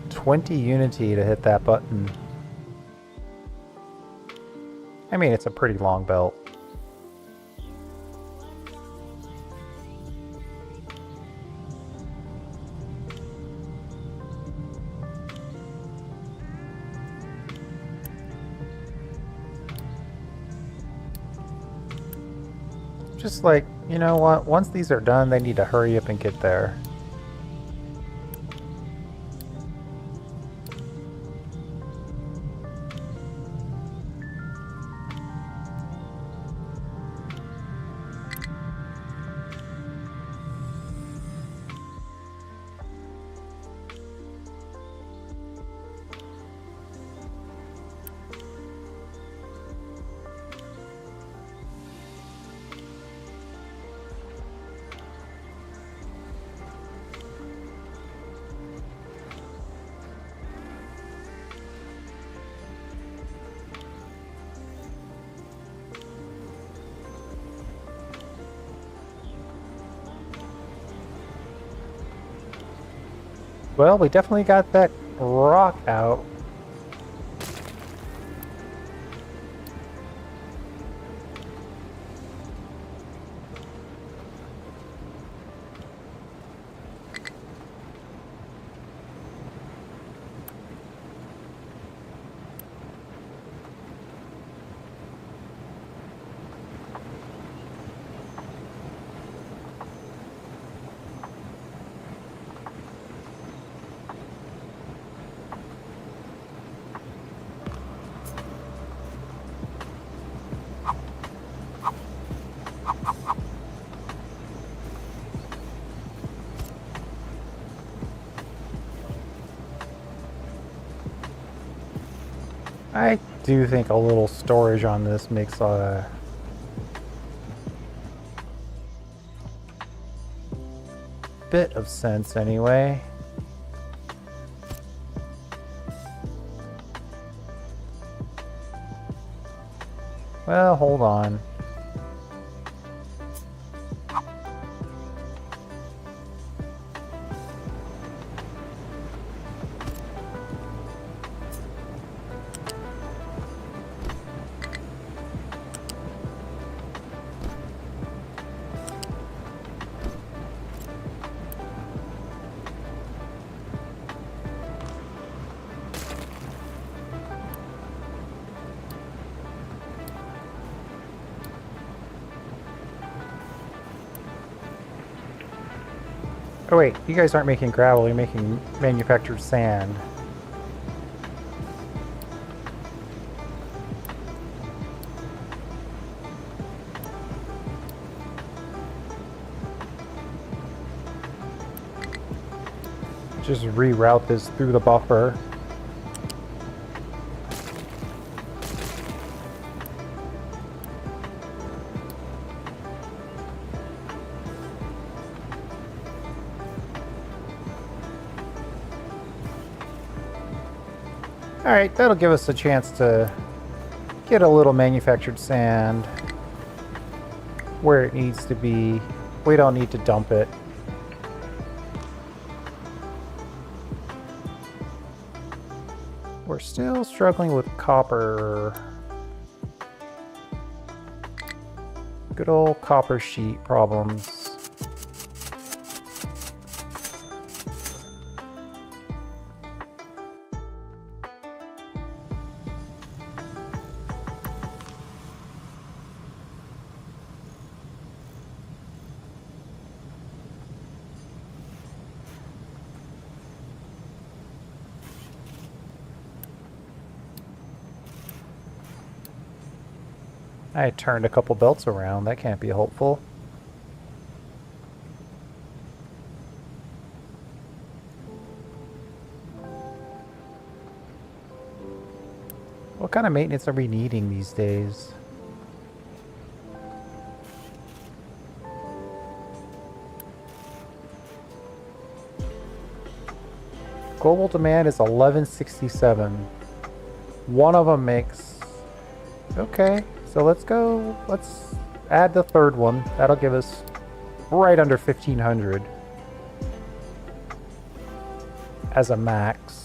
$20 Unity to hit that button. I mean, it's a pretty long belt. Just like, you know what? Once these are done, they need to hurry up and get there. Well, we definitely got that rock out. I do think a little storage on this makes a bit of sense anyway. Well, hold on. Oh wait, you guys aren't making gravel, you're making manufactured sand. Just reroute this through the buffer. Alright, that'll give us a chance to get a little manufactured sand where it needs to be. We don't need to dump it. We're still struggling with copper. Good old copper sheet problems. I turned a couple belts around. That can't be helpful. What kind of maintenance are we needing these days? Global demand is 1167. One of them makes... Okay. So let's go, let's add the third one. That'll give us right under 1500 as a max.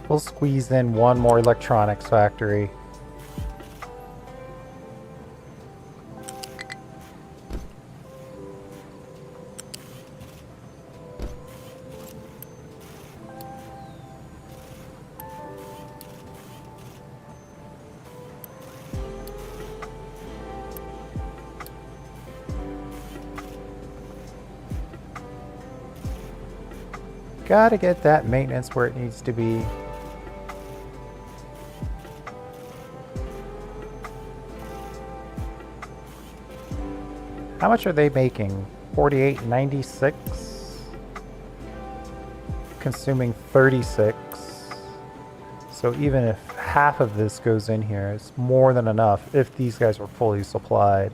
We'll squeeze in one more electronics factory. Gotta get that maintenance where it needs to be. How much are they making? 48.96. Consuming 36. So even if half of this goes in here, it's more than enough if these guys were fully supplied.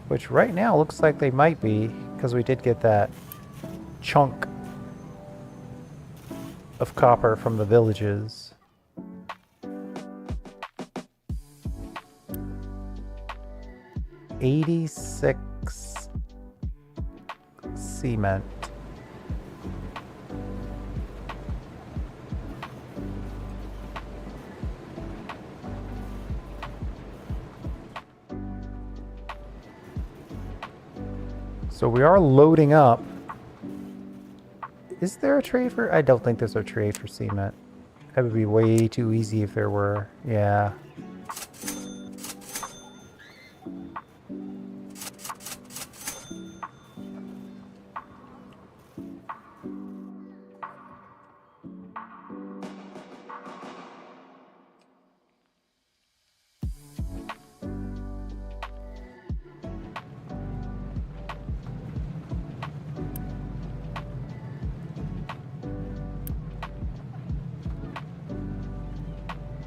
Which right now looks like they might be, because we did get that chunk of copper from the villages. $86 cement. So we are loading up. Is there a trade for... I don't think there's a trade for cement. That would be way too easy if there were. Yeah.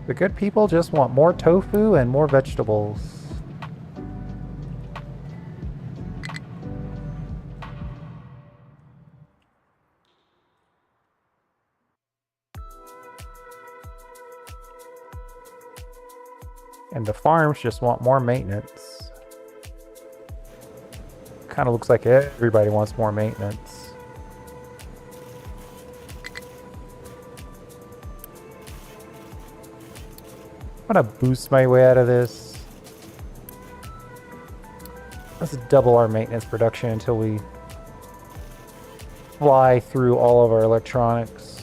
The good people just want more tofu and more vegetables. And the farms just want more maintenance. Kind of looks like everybody wants more maintenance. I'm gonna boost my way out of this. Let's double our maintenance production until we fly through all of our electronics.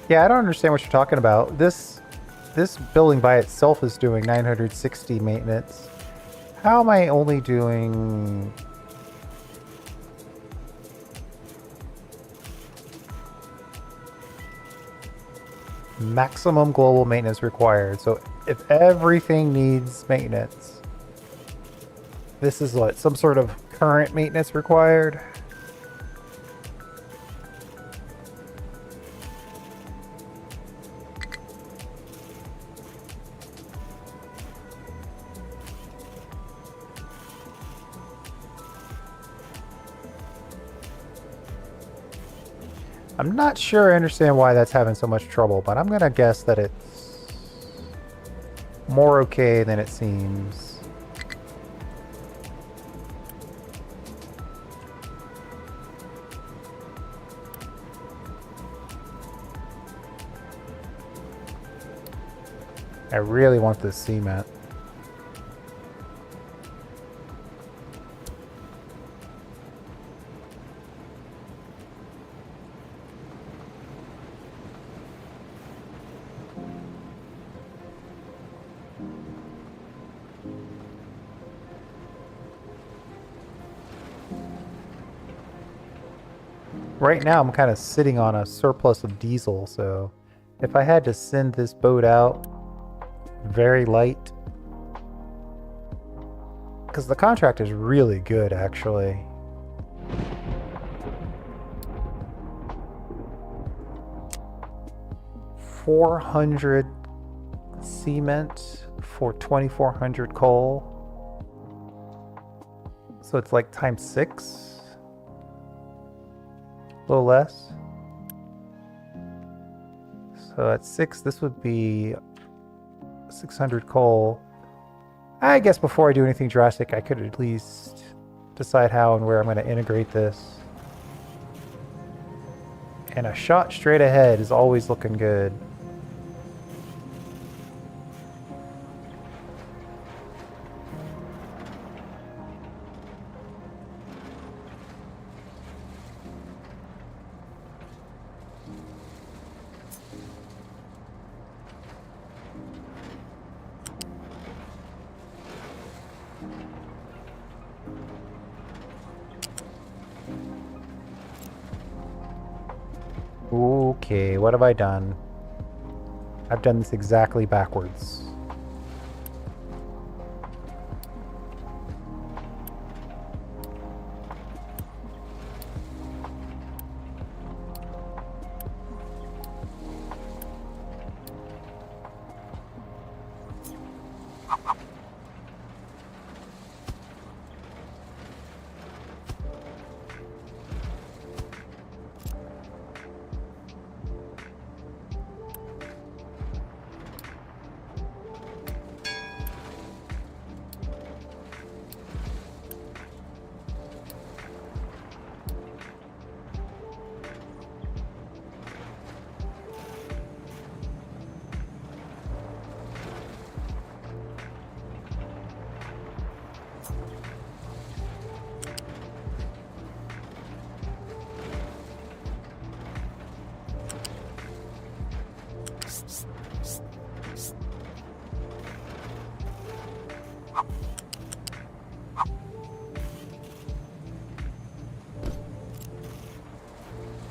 Yeah, I don't understand what you're talking about. This building by itself is doing 960 maintenance. How am I only doing... maximum global maintenance required? So if everything needs maintenance, this is what, some sort of current maintenance required? I'm not sure I understand why that's having so much trouble, but I'm gonna guess that it's more okay than it seems. I really want this cement. Right now I'm kind of sitting on a surplus of diesel, so if I had to send this boat out very light, because the contract is really good actually. $400 cement for 2,400 coal, so it's like times 6. A little less. So at 6, this would be 600 coal. I guess before I do anything drastic, I could at least decide how and where I'm going to integrate this. And a shot straight ahead is always looking good. Okay, what have I done? I've done this exactly backwards.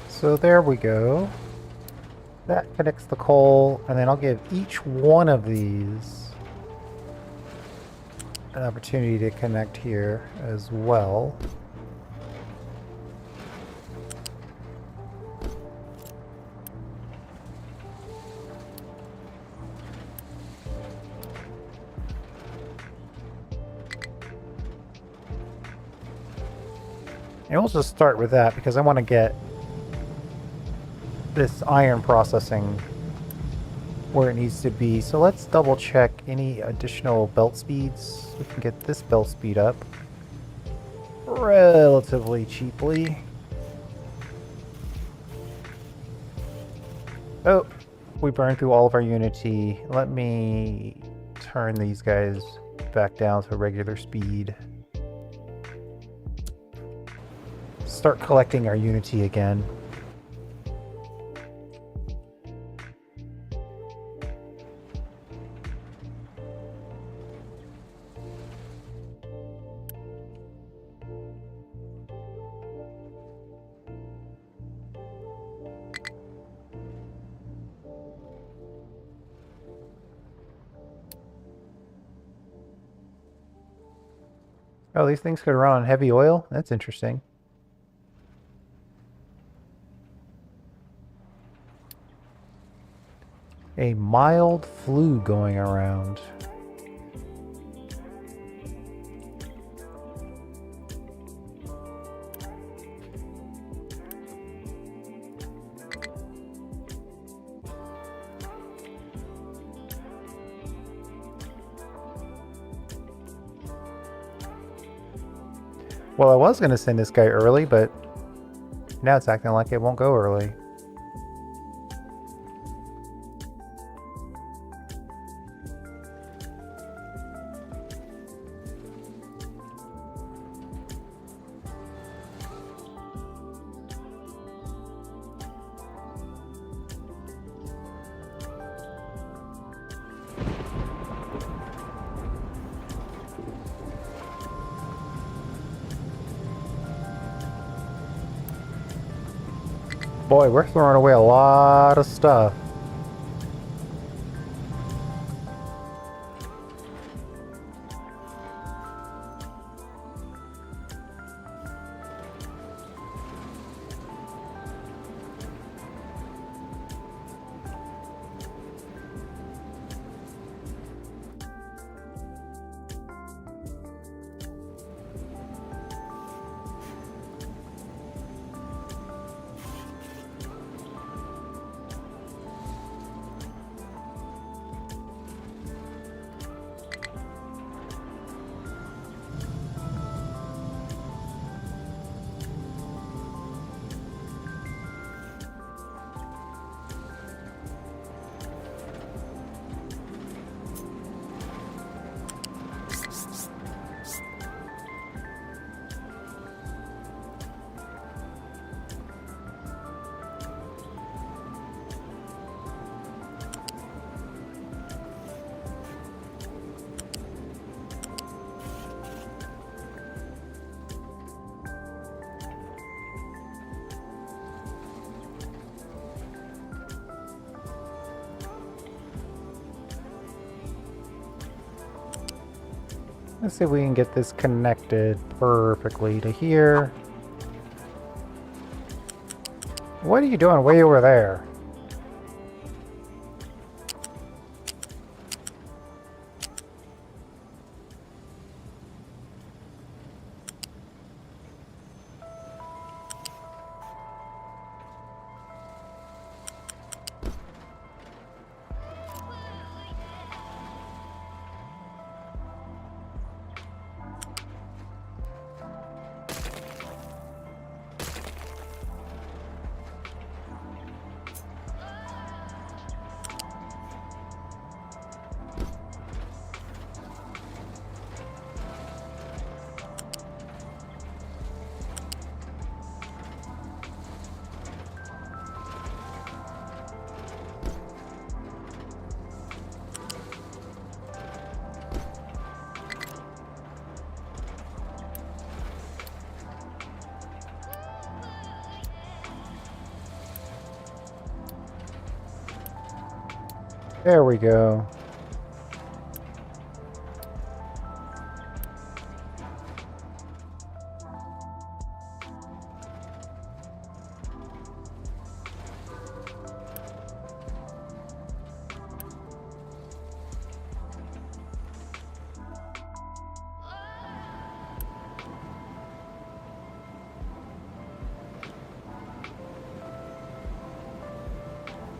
So there we go. That connects the coal, and then I'll give each one of these an opportunity to connect here as well. And we'll just start with that because I want to get this iron processing where it needs to be. So let's double check any additional belt speeds. We can get this belt speed up relatively cheaply. Oh, we burned through all of our Unity. Let me turn these guys back down to regular speed. Start collecting our Unity again. Oh, these things could run on heavy oil? That's interesting. A mild flu going around. Well, I was going to send this guy early, but now it's acting like it won't go early. Boy, we're throwing away a lot of stuff. Let's see if we can get this connected perfectly to here. What are you doing way over there? There we go.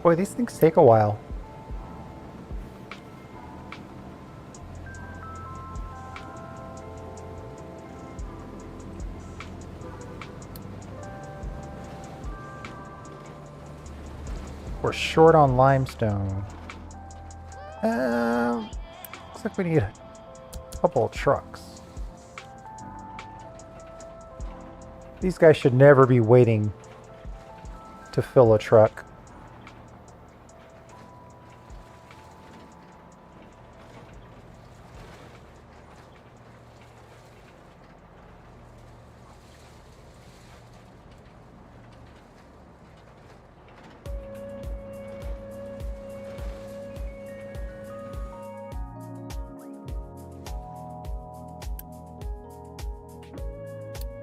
Boy, these things take a while. We're short on limestone. Looks like we need a couple of trucks. These guys should never be waiting to fill a truck.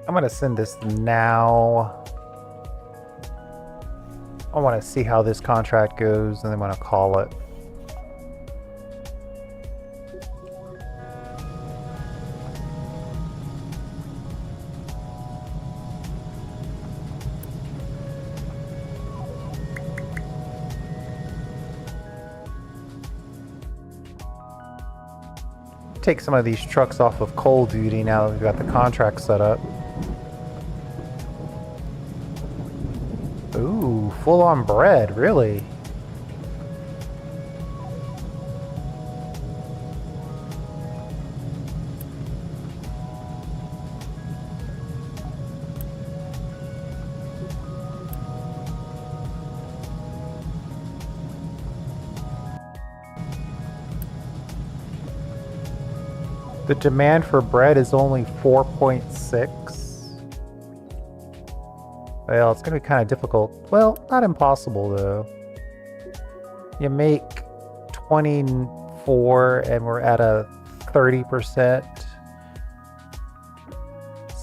I'm gonna send this now. I want to see how this contract goes, and then I'm gonna call it. Take some of these trucks off of coal duty now that we've got the contract set up. Ooh, full-on bread, really? The demand for bread is only 4.6. Well, it's going to be kind of difficult. Well, not impossible, though. You make 24 and we're at a 30%.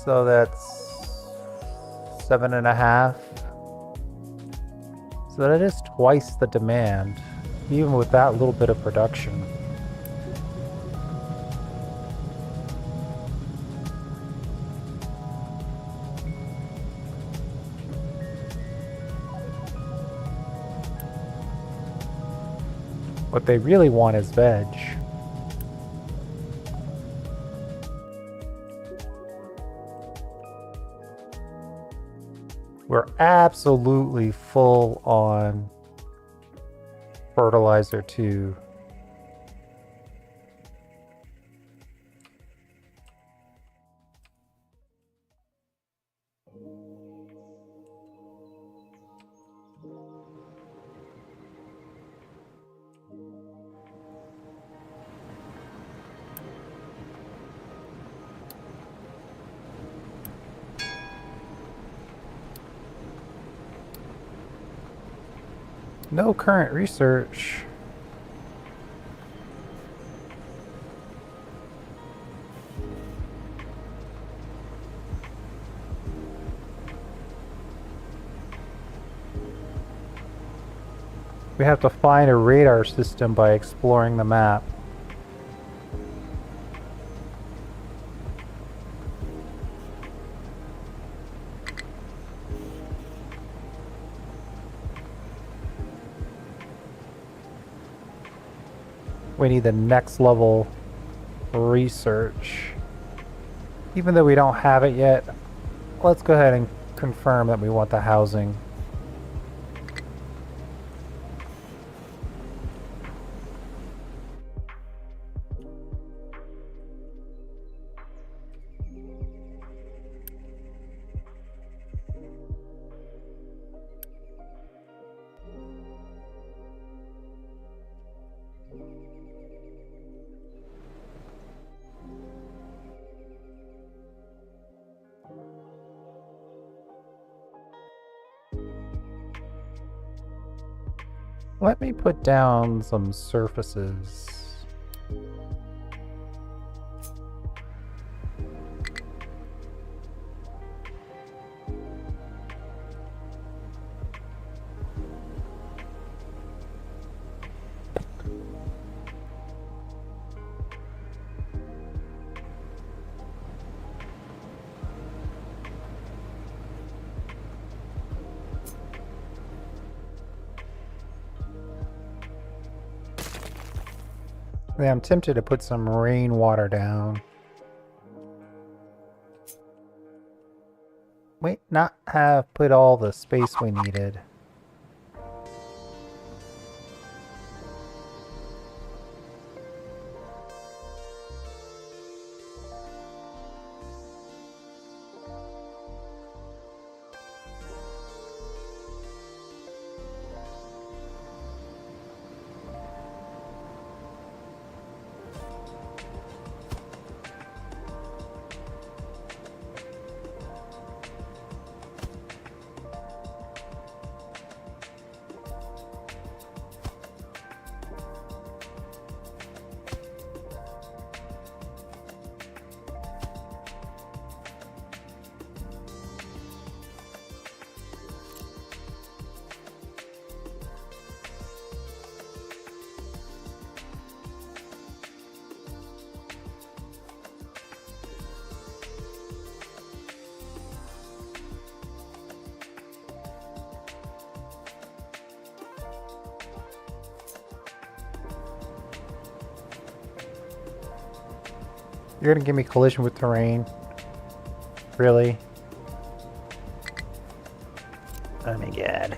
So that's 7.5. So that is twice the demand, even with that little bit of production. What they really want is veg. We're absolutely full on fertilizer too. No current research. We have to find a radar system by exploring the map. We need the next level research. Even though we don't have it yet, let's go ahead and confirm that we want the housing. Let me put down some surfaces. Yeah, I'm tempted to put some rainwater down. Wait, not have put all the space we needed. You're gonna give me collision with terrain? Really? Oh my god.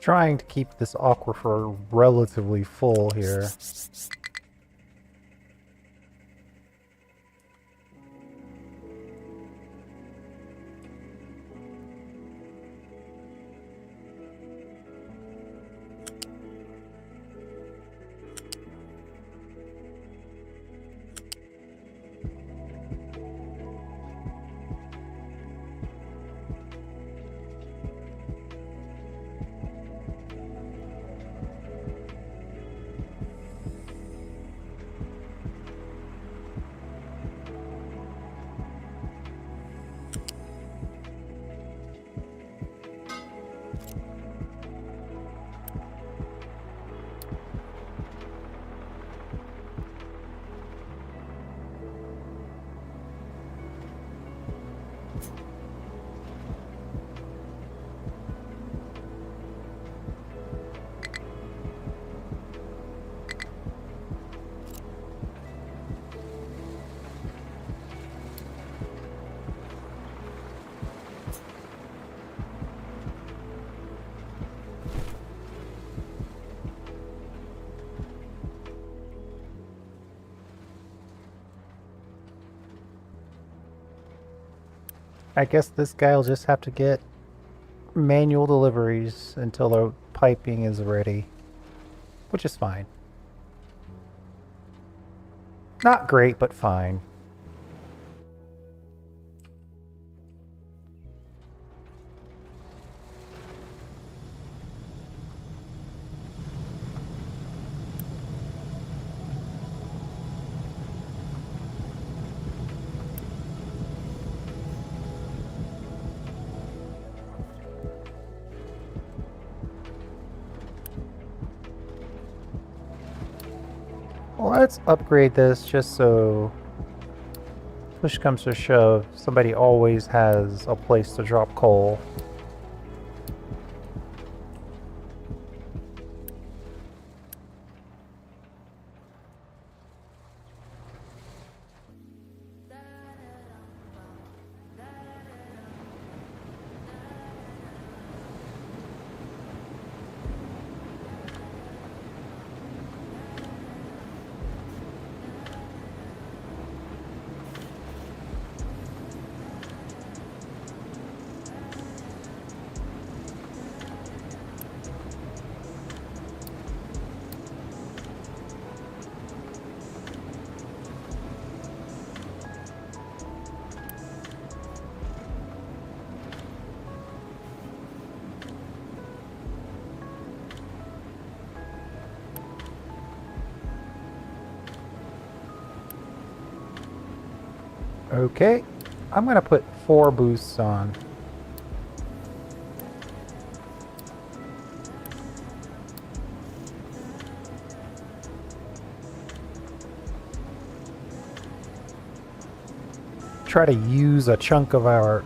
Trying to keep this aquifer relatively full here. I guess this guy will just have to get manual deliveries until the piping is ready, which is fine. Not great, but fine. Let's upgrade this just so push comes to shove, somebody always has a place to drop coal. Okay, I'm gonna put 4 boosts on. Try to use a chunk of our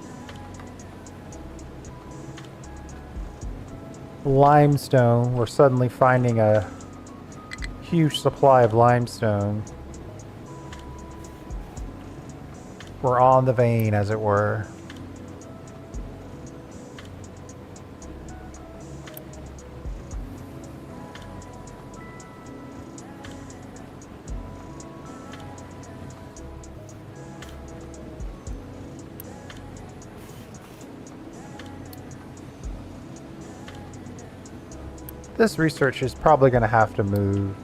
limestone. We're suddenly finding a huge supply of limestone. We're on the vein, as it were. This research is probably going to have to move.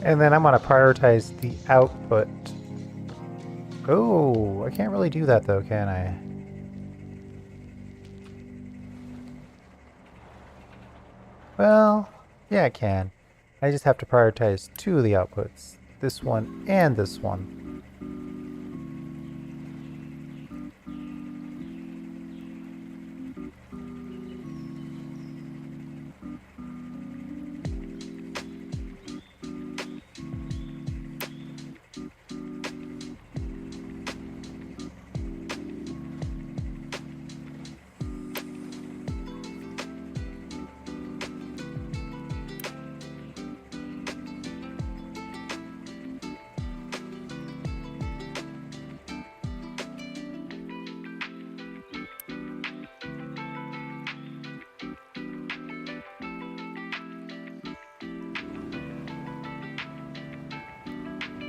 And then I'm going to prioritize the output. Oh, I can't really do that though, can I? Well, yeah, I can. I just have to prioritize 2 of the outputs. This one and this one.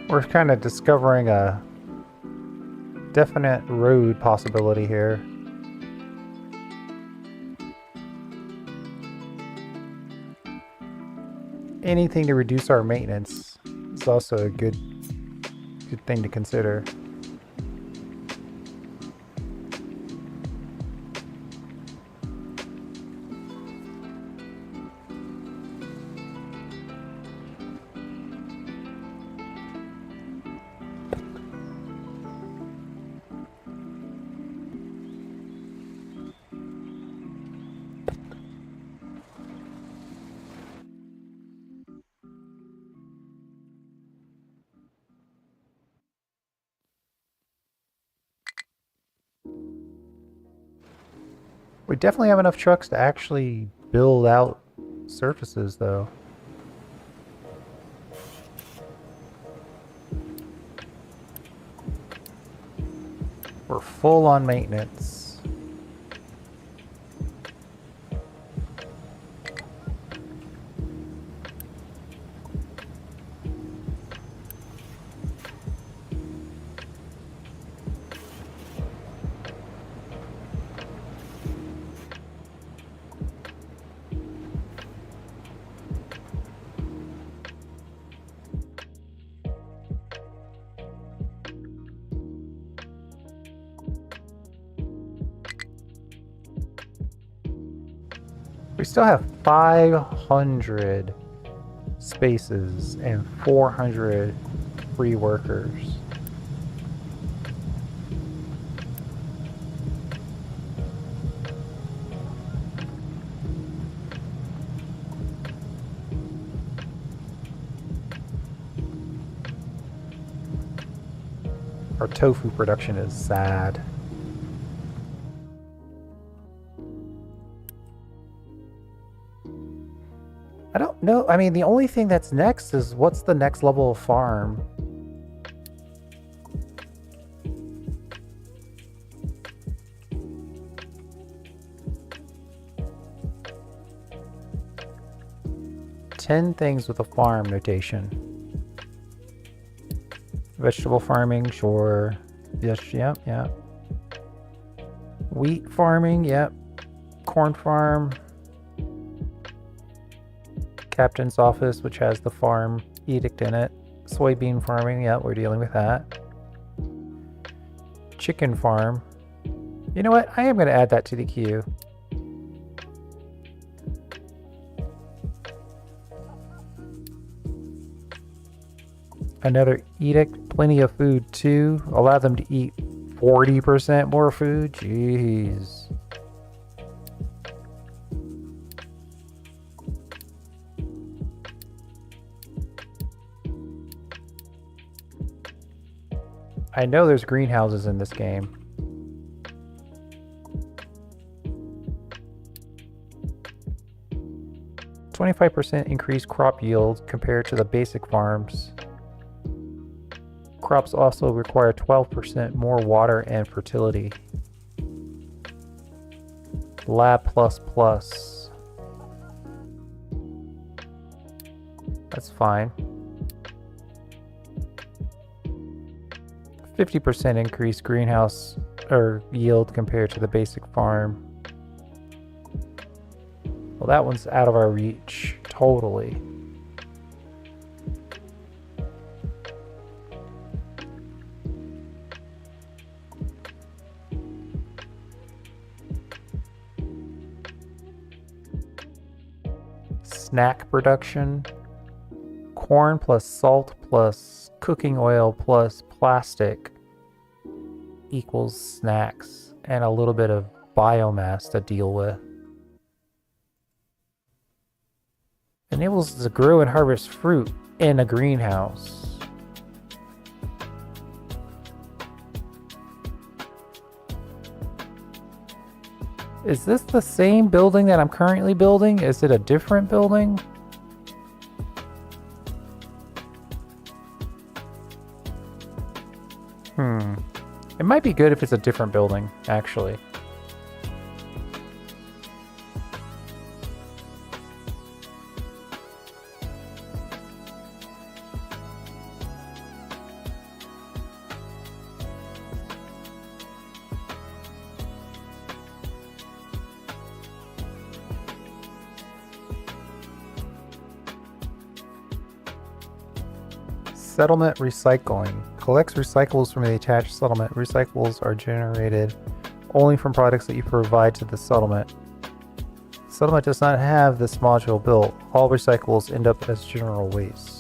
We're kind of discovering a definite road possibility here. Anything to reduce our maintenance is also a good thing to consider. We definitely have enough trucks to actually build out surfaces, though. We're full on maintenance. We still have 500 spaces and 400 free workers. Our tofu production is sad. I don't know. I mean, the only thing that's next is what's the next level of farm? Ten things with a farm notation. Vegetable farming, sure. Yes, yep, yep. Wheat farming, yep. Corn farm. Captain's office, which has the farm edict in it. Soybean farming, yeah, we're dealing with that. Chicken farm. You know what? I am going to add that to the queue. Another edict, plenty of food too. Allow them to eat 40% more food. Jeez. I know there's greenhouses in this game. %25% increased crop yield compared to the basic farms. Crops also require 12% more water and fertility. Lab++. That's fine. 50% increased greenhouse or yield compared to the basic farm. Well, that one's out of our reach totally. Snack production. Corn plus salt plus cooking oil plus plastic equals snacks and a little bit of biomass to deal with. Enables us to grow and harvest fruit in a greenhouse. Is this the same building that I'm currently building? Is it a different building? It might be good if it's a different building, actually. Settlement recycling. Collects recyclables from the attached settlement. Recyclables are generated only from products that you provide to the settlement. The settlement does not have this module built. All recyclables end up as general waste.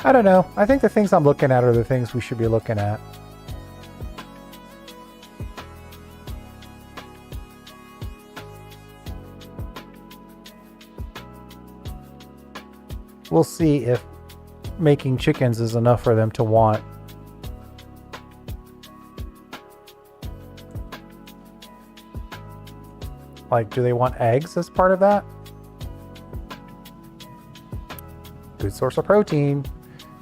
I don't know. I think the things I'm looking at are the things we should be looking at. we'll see if making chickens is enough for them to want. Like, do they want eggs as part of that? Good source of protein,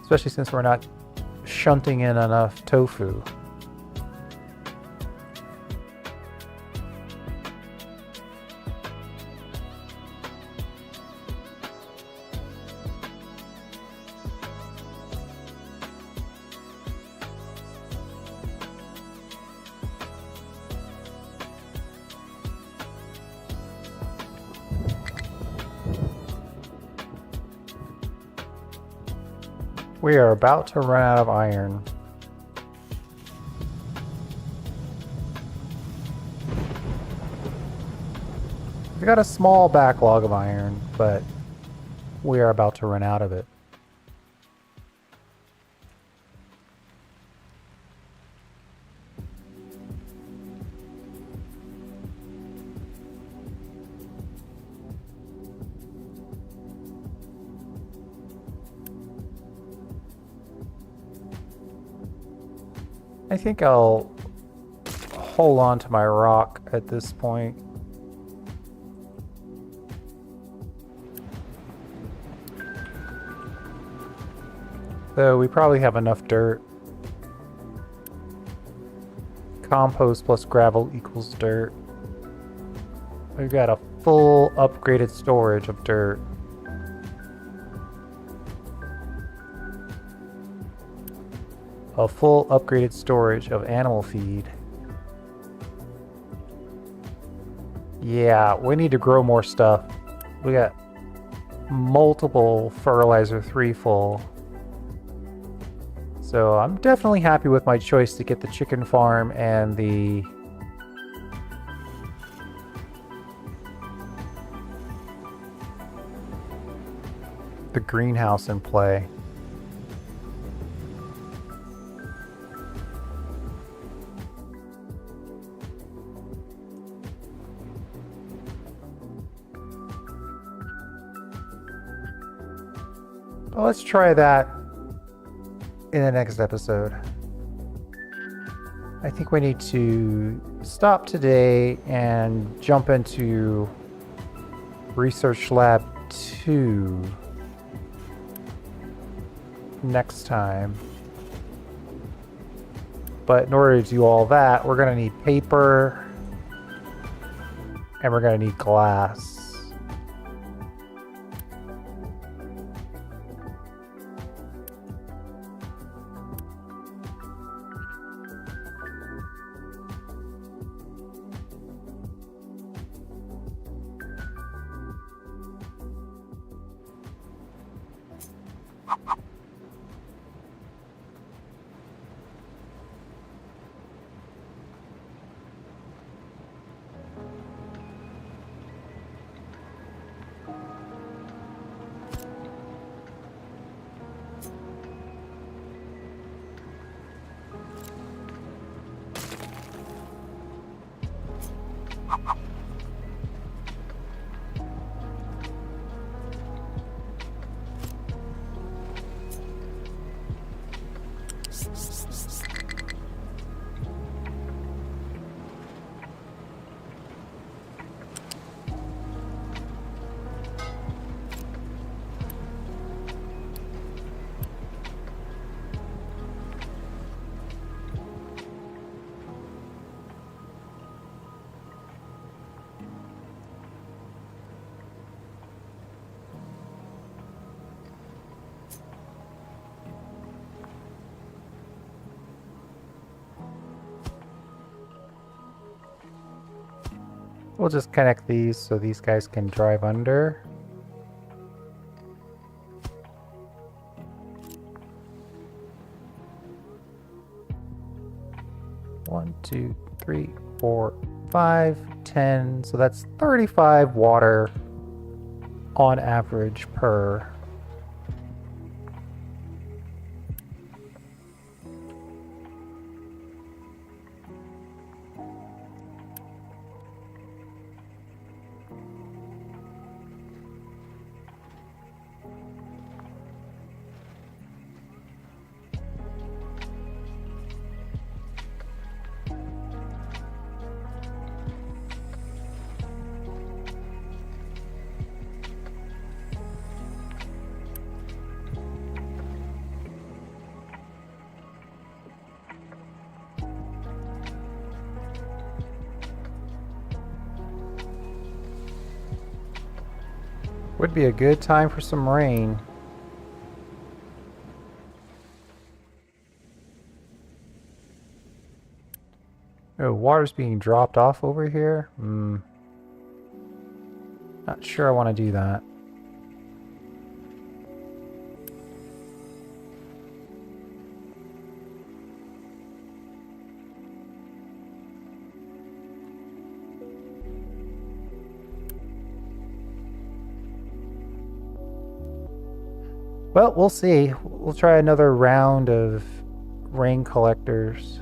especially since we're not shunting in enough tofu. We are about to run out of iron. We got a small backlog of iron, but we are about to run out of it. I think I'll hold on to my rock at this point. Though we probably have enough dirt. Compost plus gravel equals dirt. We've got a full upgraded storage of dirt. A full upgraded storage of animal feed. Yeah, we need to grow more stuff. We got multiple fertilizer 3 full. So I'm definitely happy with my choice to get the chicken farm and the greenhouse in play. Well, let's try that in the next episode. I think we need to stop today and jump into Research Lab 2 next time. But in order to do all that, we're going to need paper and we're going to need glass. We'll just connect these so these guys can drive under. One, two, 3, 4, 5, 10. So that's 35 water on average per. Would be a good time for some rain. Oh, water's being dropped off over here? Not sure I want to do that. Well, we'll see. We'll try another round of rain collectors.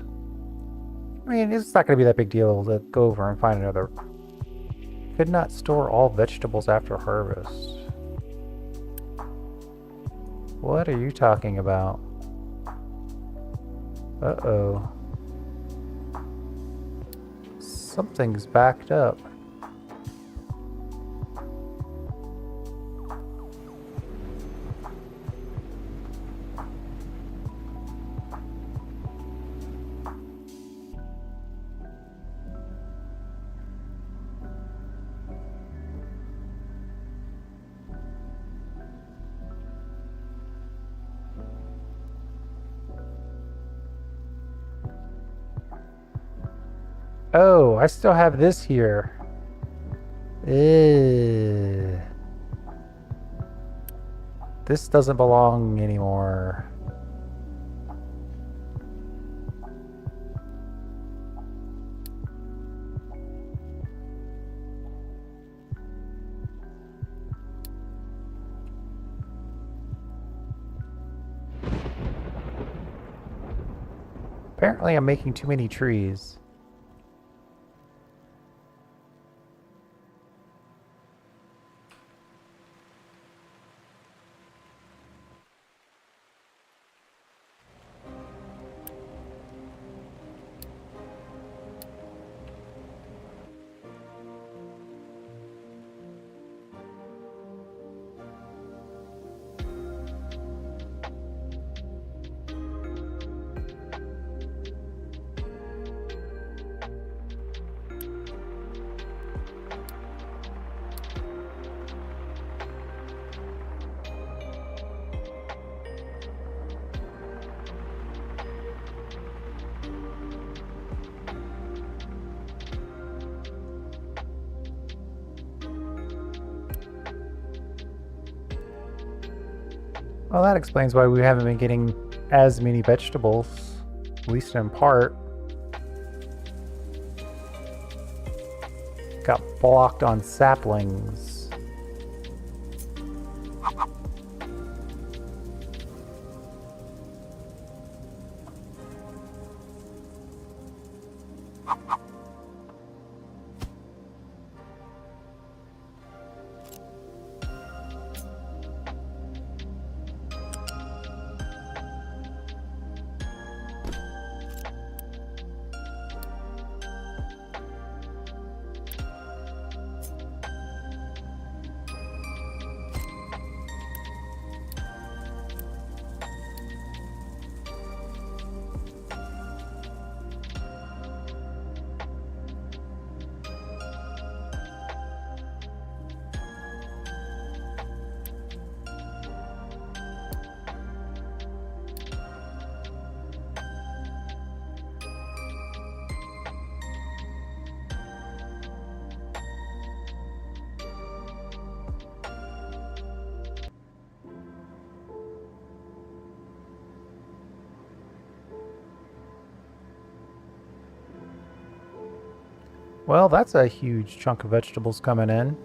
I mean, it's not going to be that big deal to go over and find another. Could not store all vegetables after harvest. What are you talking about? Uh-oh. Something's backed up. Oh, I still have this here. Ew. This doesn't belong anymore. Apparently I'm making too many trees. Well, that explains why we haven't been getting as many vegetables, at least in part. Got blocked on saplings. Well, that's a huge chunk of vegetables coming in.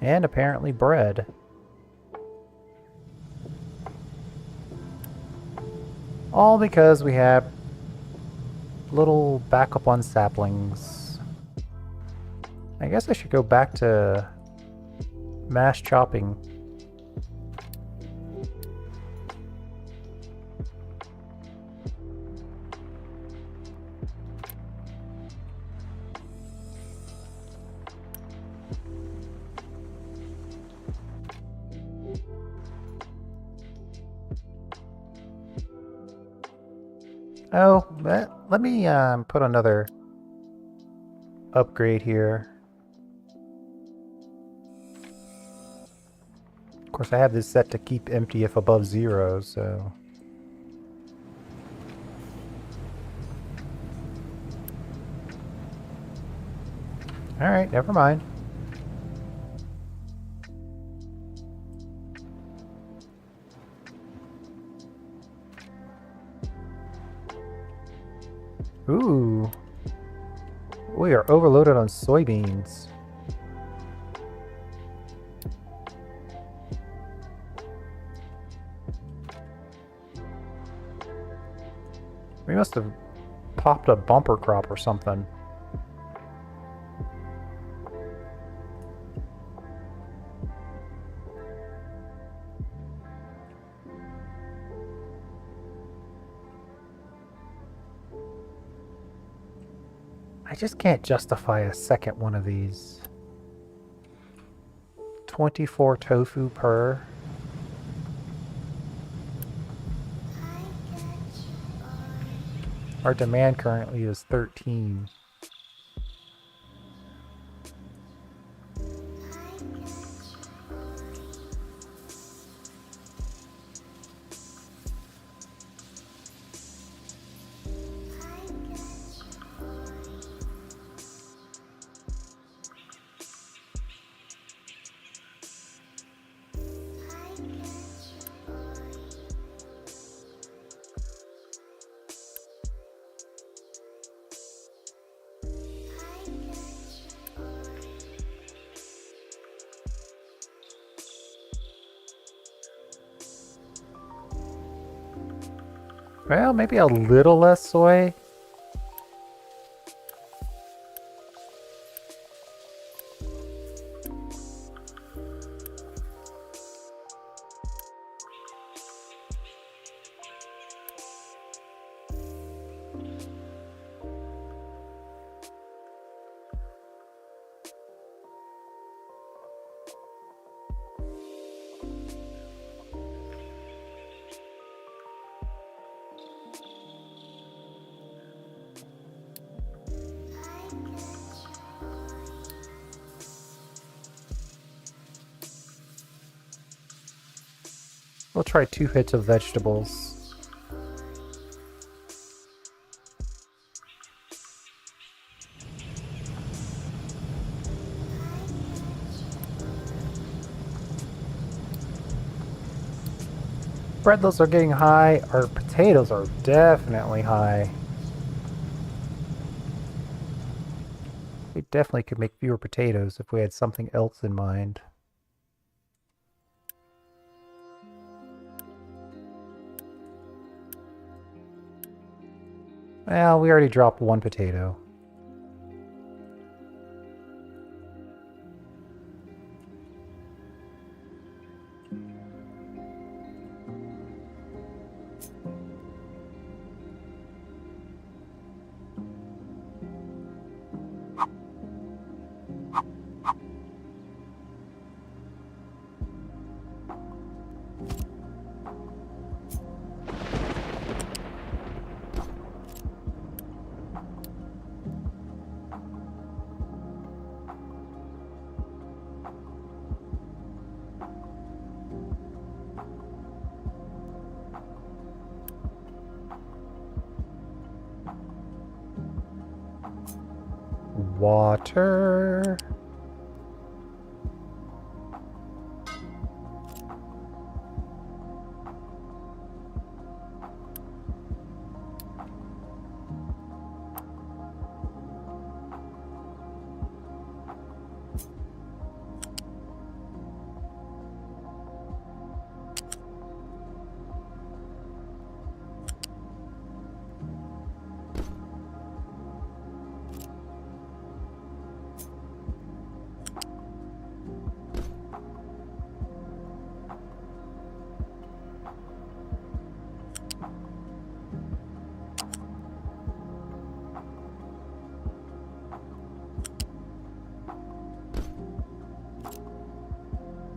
And apparently bread. All because we have little backup on saplings. I guess I should go back to mass chopping. Oh, let me put another upgrade here. Of course, I have this set to keep empty if above 0, so... Alright, never mind. Ooh. We are overloaded on soybeans. We must have popped a bumper crop or something. I just can't justify a second one of these. 24 tofu per. Our demand currently is 13. Well, maybe a little less soy. We'll try 2 hits of vegetables. Bread loaves are getting high. Our potatoes are definitely high. We definitely could make fewer potatoes if we had something else in mind. Well, we already dropped 1 potato. Water.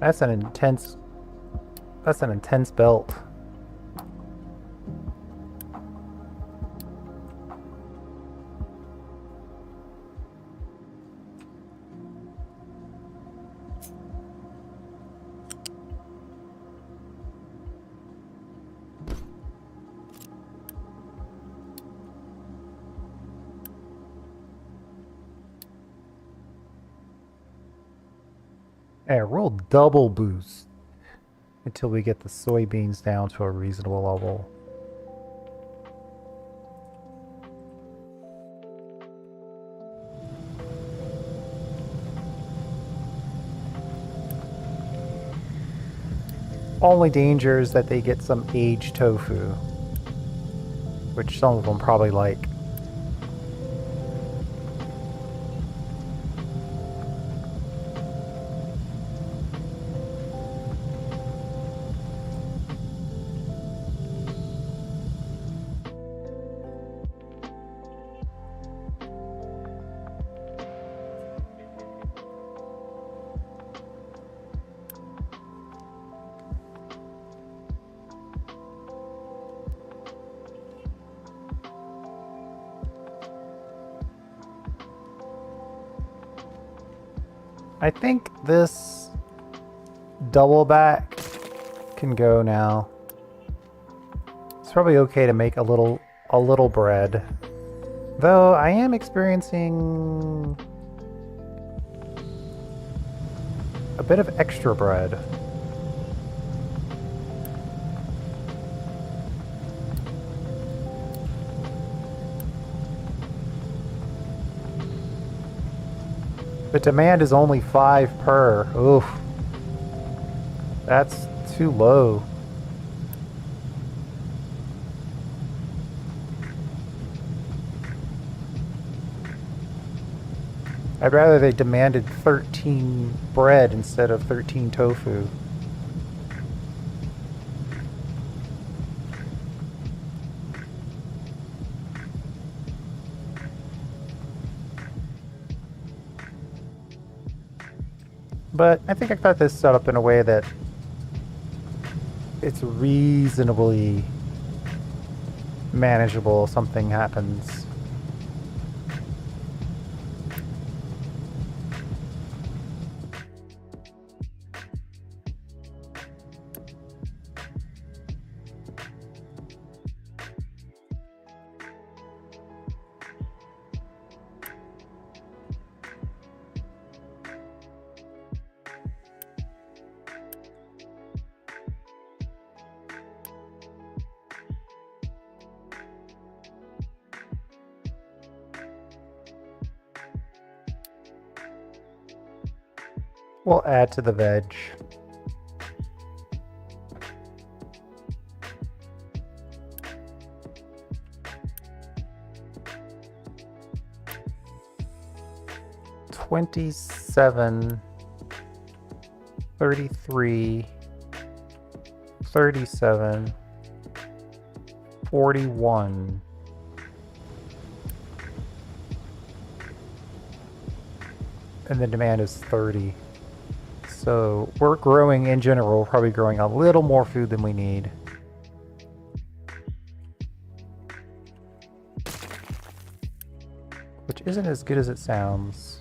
That's an intense belt. we'll double boost until we get the soybeans down to a reasonable level. Only danger is that they get some aged tofu, which some of them probably like. I think this double back can go now. It's probably okay to make a little bread. Though I am experiencing a bit of extra bread. The demand is only 5 per. Oof. That's too low. I'd rather they demanded 13 bread instead of 13 tofu. But I think I got this set up in a way that it's reasonably manageable if something happens. We'll add to the veg. $27, $33, $37, $41. And the demand is 30. So we're growing, in general, probably growing a little more food than we need. Which isn't as good as it sounds.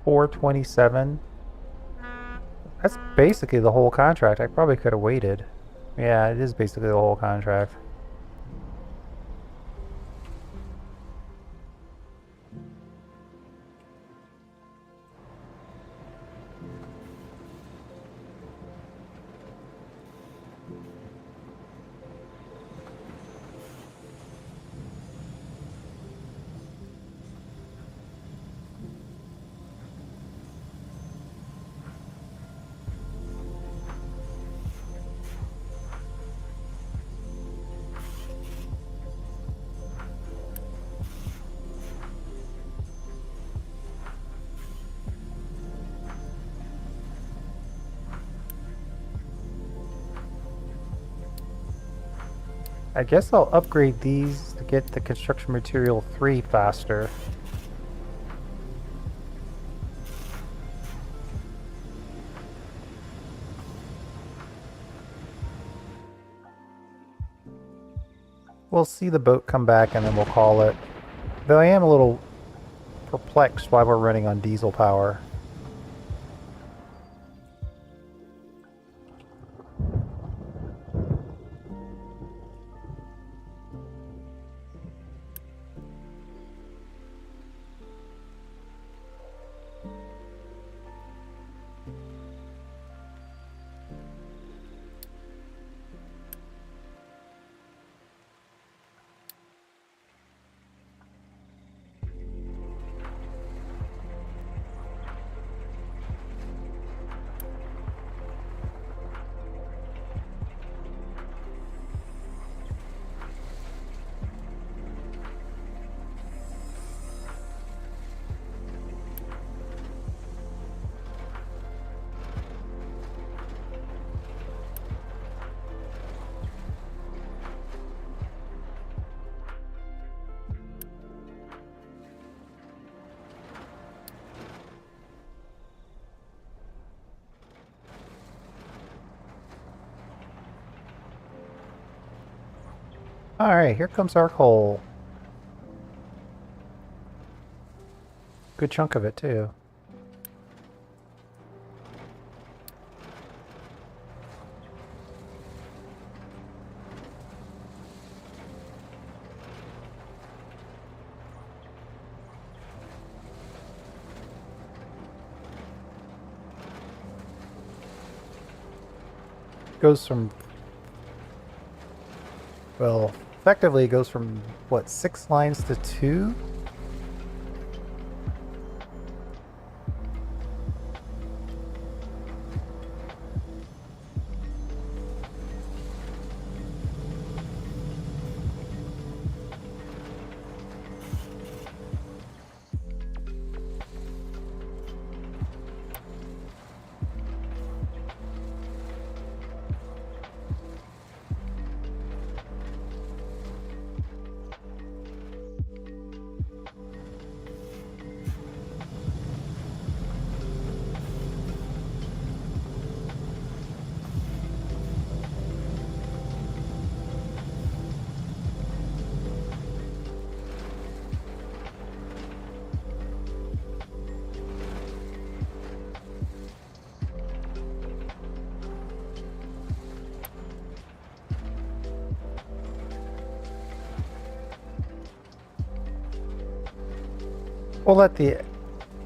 $427. That's basically the whole contract. I probably could have waited. Yeah, it is basically the whole contract. I guess I'll upgrade these to get the construction material 3 faster. We'll see the boat come back and then we'll call it. Though I am a little perplexed why we're running on diesel power. Alright, here comes our coal. Good chunk of it, too. Goes from... Well, effectively it goes from, what, 6 lines to 2? We'll let the...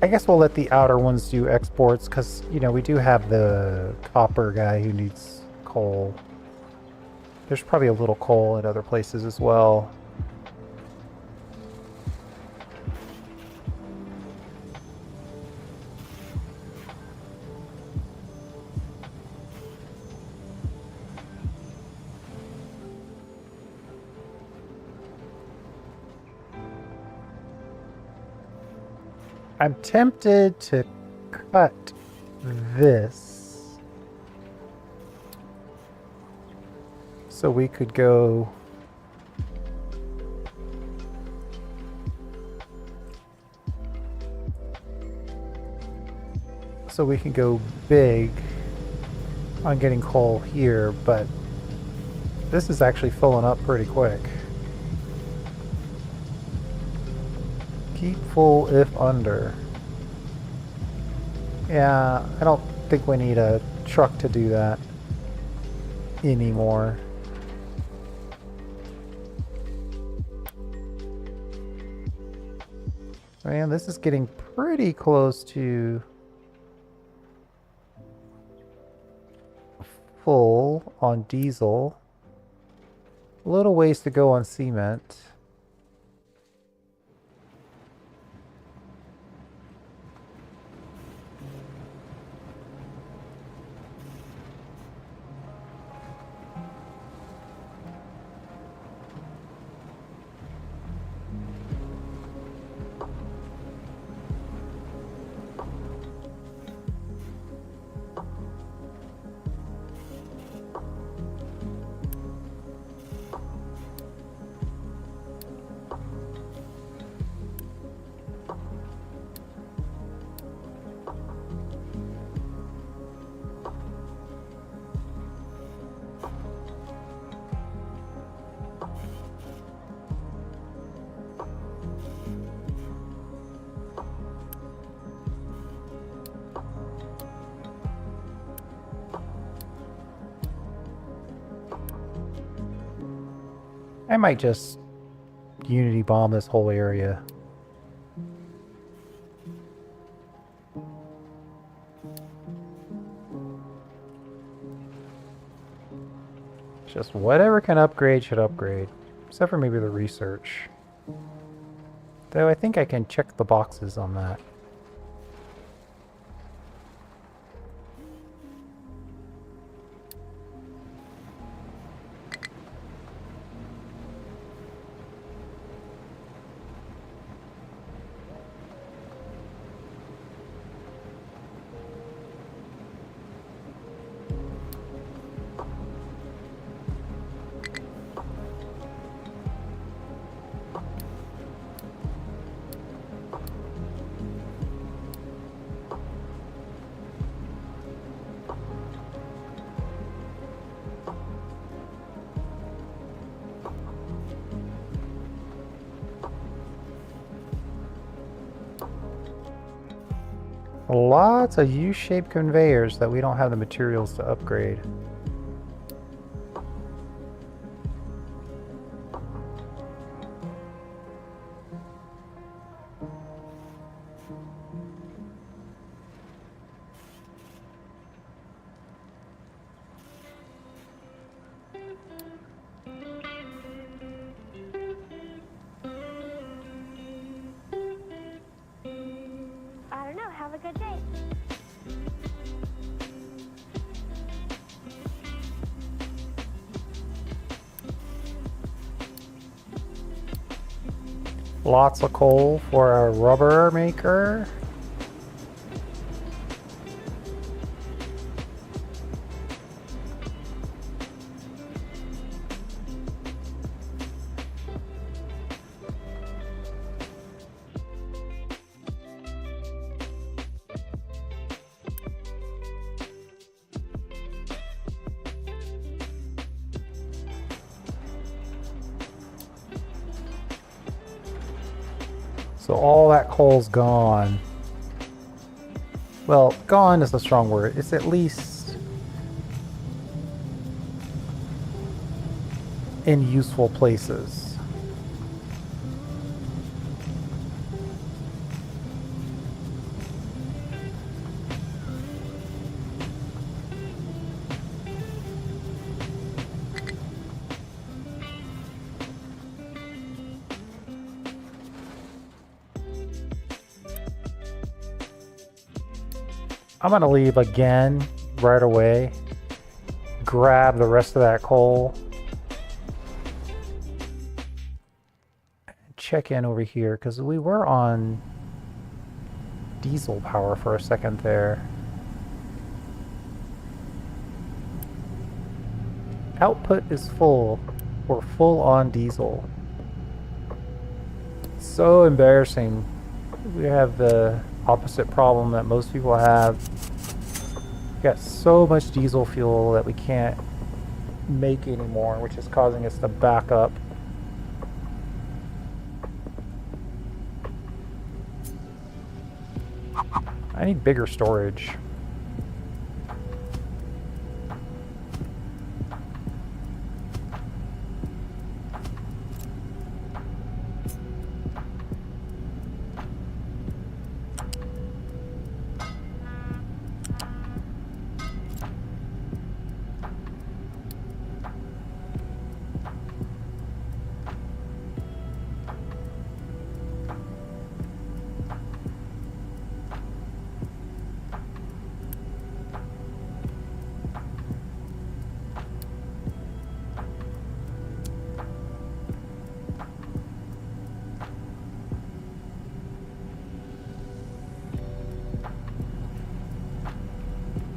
I guess we'll let the outer ones do exports, because, you know, we do have the copper guy who needs coal. There's probably a little coal at other places as well. I'm tempted to cut this so we could go big on getting coal here, but this is actually filling up pretty quick. Keep full if under. Yeah, I don't think we need a truck to do that anymore. Man, this is getting pretty close to full on diesel. A little ways to go on cement. I might just Unity bomb this whole area. Just whatever can upgrade should upgrade. Except for maybe the research. Though I think I can check the boxes on that. Lots of U-shaped conveyors that we don't have the materials to upgrade. I don't know. Have a good day. Lots of coal for our rubber maker. So all that coal's gone. Well, gone is a strong word. It's at least in useful places. I'm gonna leave again right away. Grab the rest of that coal. Check in over here because we were on diesel power for a second there. Output is full. We're full on diesel. So embarrassing. We have the opposite problem that most people have. We got so much diesel fuel that we can't make anymore, which is causing us to back up. I need bigger storage.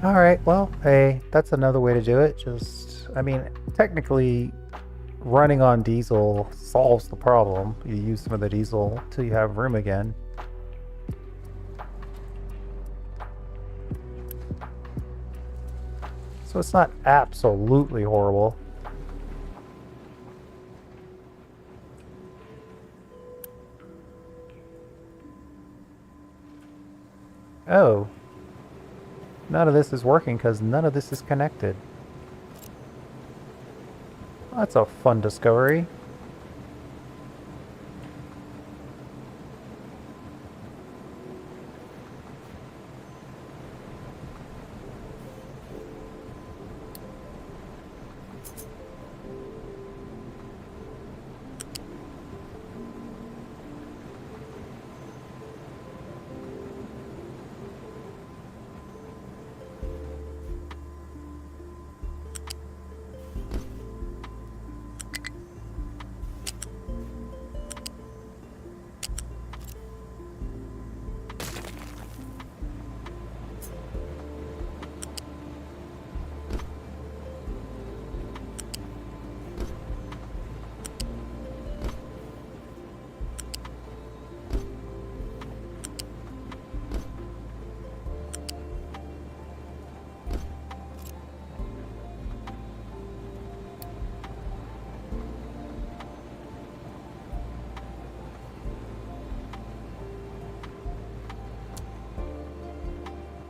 Alright, well, hey, that's another way to do it. Just, I mean, technically, running on diesel solves the problem. You use some of the diesel till you have room again. So it's not absolutely horrible. Oh. None of this is working because none of this is connected. That's a fun discovery.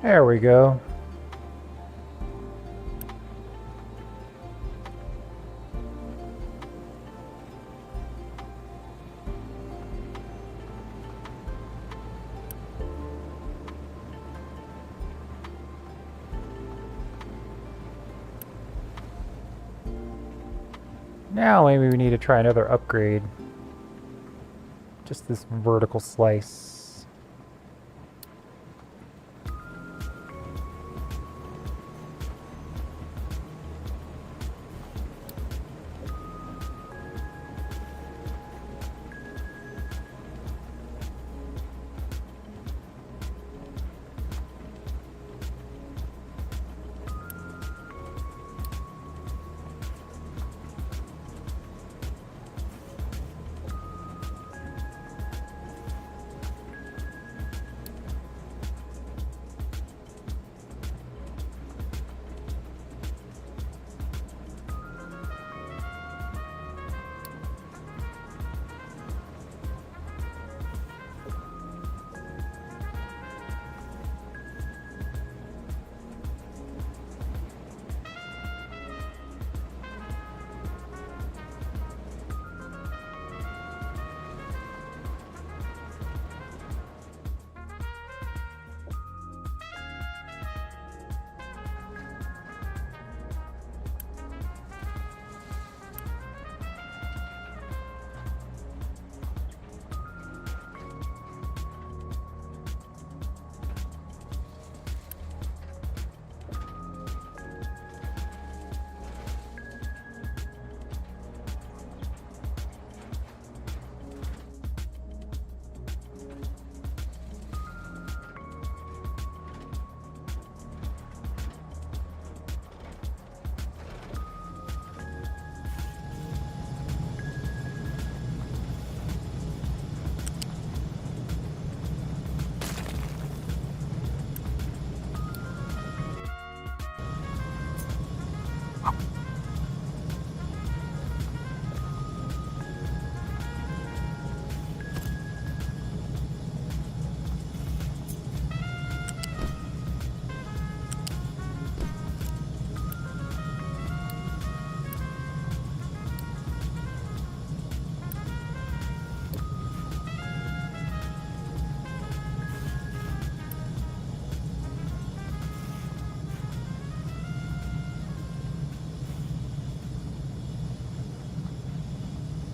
There we go. Now maybe we need to try another upgrade. Just this vertical slice.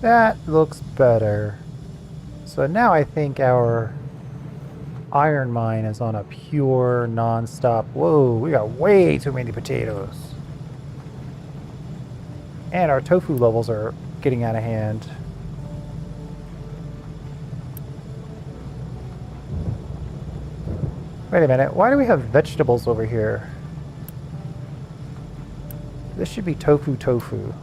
That looks better. So now I think our iron mine is on a pure non-stop. Whoa, we got way too many potatoes. And our tofu levels are getting out of hand. Wait a minute, why do we have vegetables over here? This should be tofu.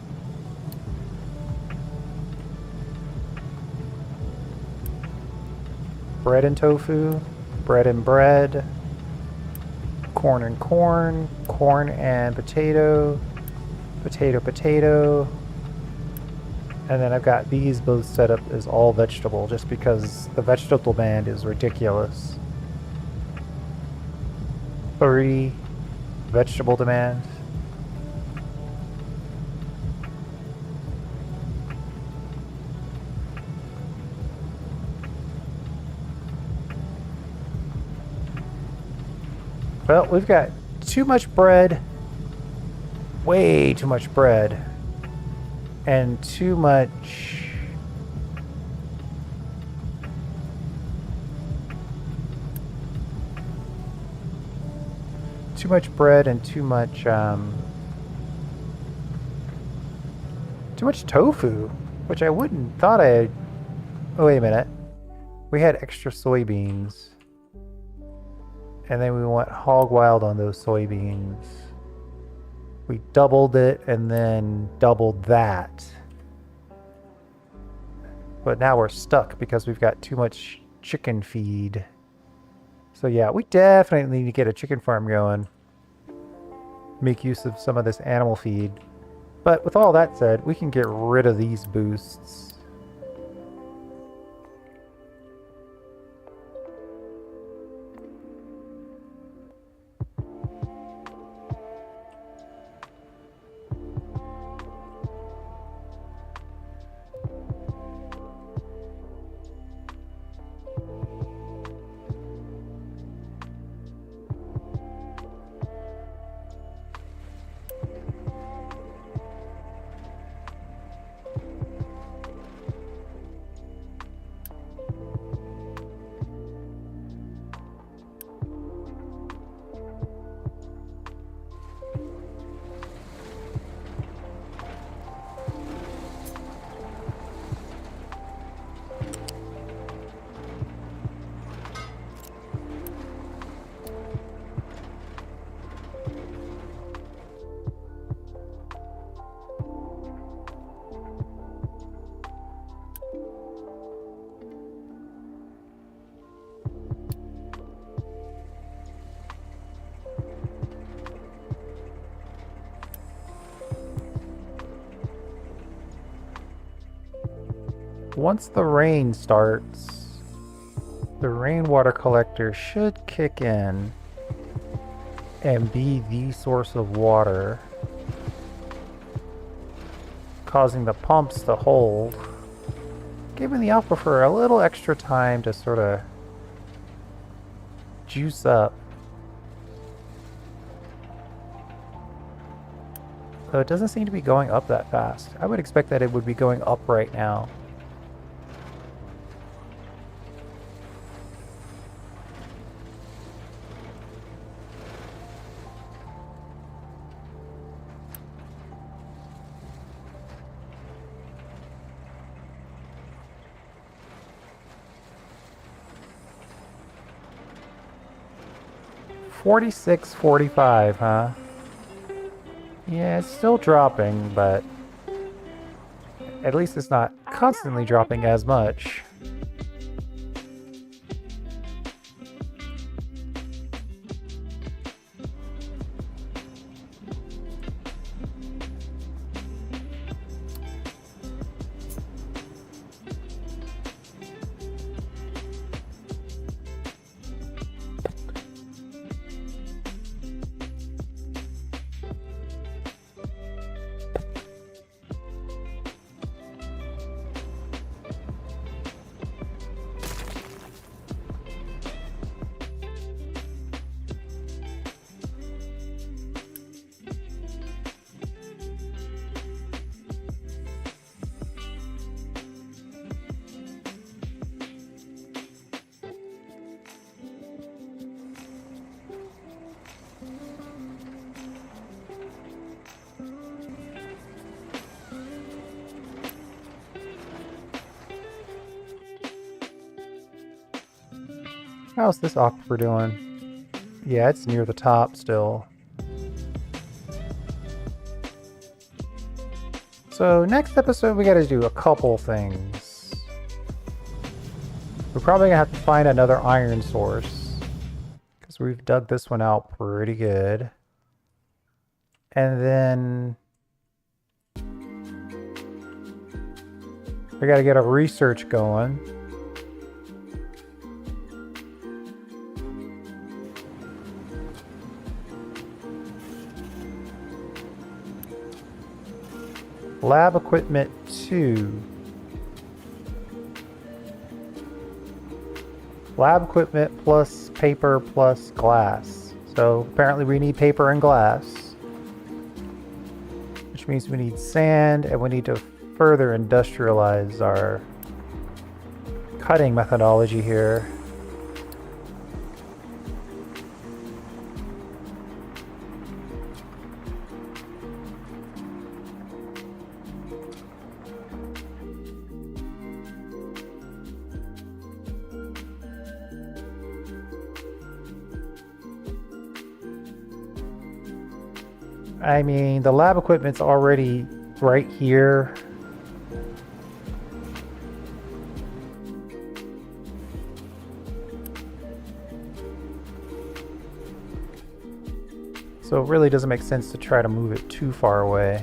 Bread and tofu, bread and bread, corn and corn, corn and potato, potato. And then I've got these both set up as all vegetable just because the vegetable demand is ridiculous. 3 vegetable demand. Well, we've got too much bread, way too much bread, and too much bread and too much tofu, which I wouldn't thought I. Oh, wait a minute. We had extra soybeans. And then we went hog wild on those soybeans. We doubled it and then doubled that. But now we're stuck because we've got too much chicken feed. So yeah, we definitely need to get a chicken farm going. Make use of some of this animal feed. But with all that said, we can get rid of these boosts. once the rain starts, the rainwater collector should kick in and be the source of water, causing the pumps to hold, giving the aquifer a little extra time to sort of juice up. Though it doesn't seem to be going up that fast. I would expect that it would be going up right now. $46.45, huh? Yeah, it's still dropping, but at least it's not constantly dropping as much. How's this aquifer doing? Yeah, it's near the top still. So next episode we gotta do a couple things. We're probably gonna have to find another iron source, because we've dug this one out pretty good. And then we gotta get a research going. Lab equipment 2. Lab equipment plus paper plus glass. So apparently we need paper and glass, which means we need sand, and we need to further industrialize our cutting methodology here. I mean, the lab equipment's already right here. So it really doesn't make sense to try to move it too far away.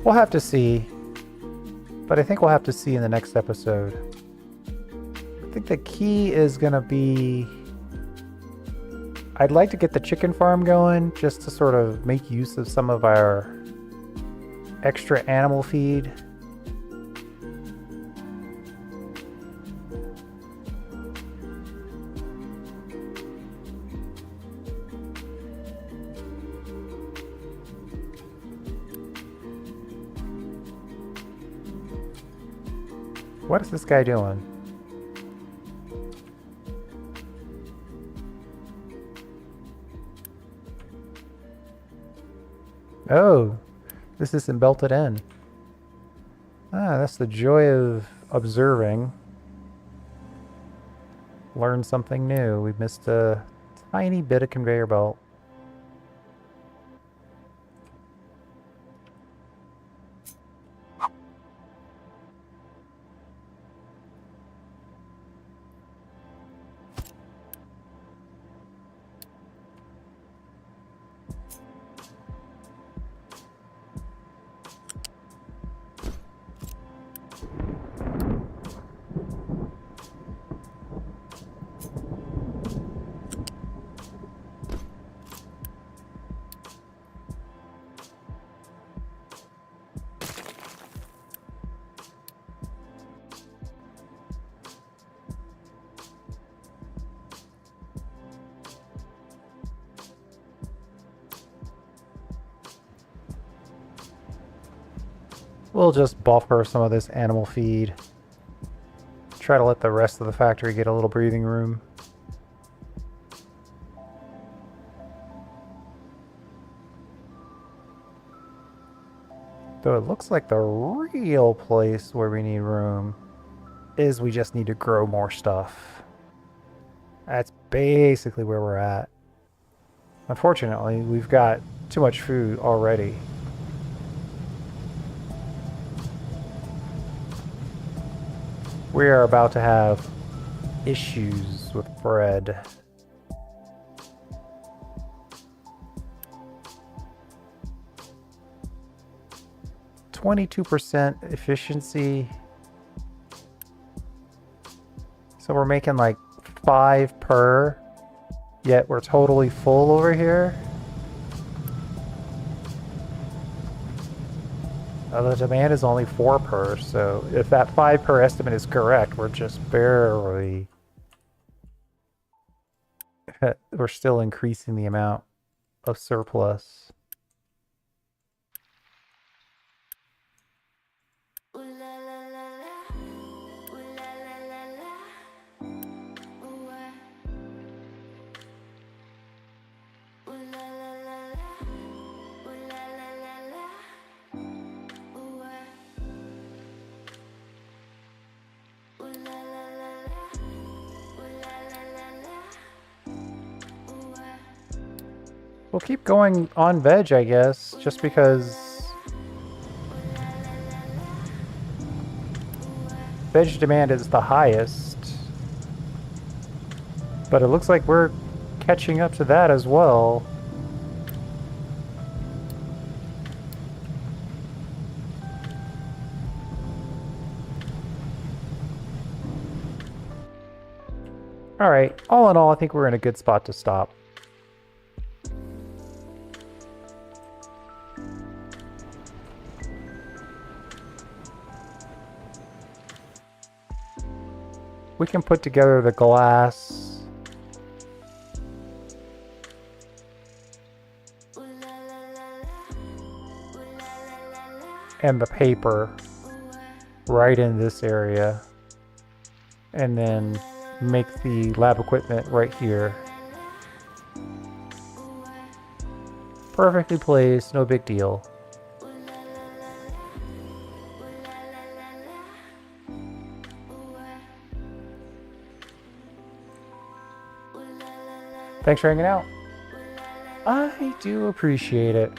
We'll have to see, but I think we'll have to see in the next episode. I think the key is gonna be, I'd like to get the chicken farm going just to sort of make use of some of our extra animal feed. What is this guy doing? Oh, this isn't belted in. Ah, that's the joy of observing. Learn something new. We missed a tiny bit of conveyor belt. We'll just buffer some of this animal feed. Try to let the rest of the factory get a little breathing room. Though it looks like the real place where we need room is we just need to grow more stuff. That's basically where we're at. Unfortunately, we've got too much food already. We are about to have issues with bread. %22 efficiency. So we're making like 5 per, yet we're totally full over here. The demand is only 4 per, so if that 5 per estimate is correct, we're just barely... we're still increasing the amount of surplus. We'll keep going on veg, I guess, just because veg demand is the highest. But it looks like we're catching up to that as well. Alright, all in all, I think we're in a good spot to stop. We can put together the glass. And the paper right in this area. And then make the lab equipment right here. Perfectly placed, no big deal. Thanks for hanging out. I do appreciate it.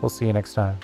We'll see you next time.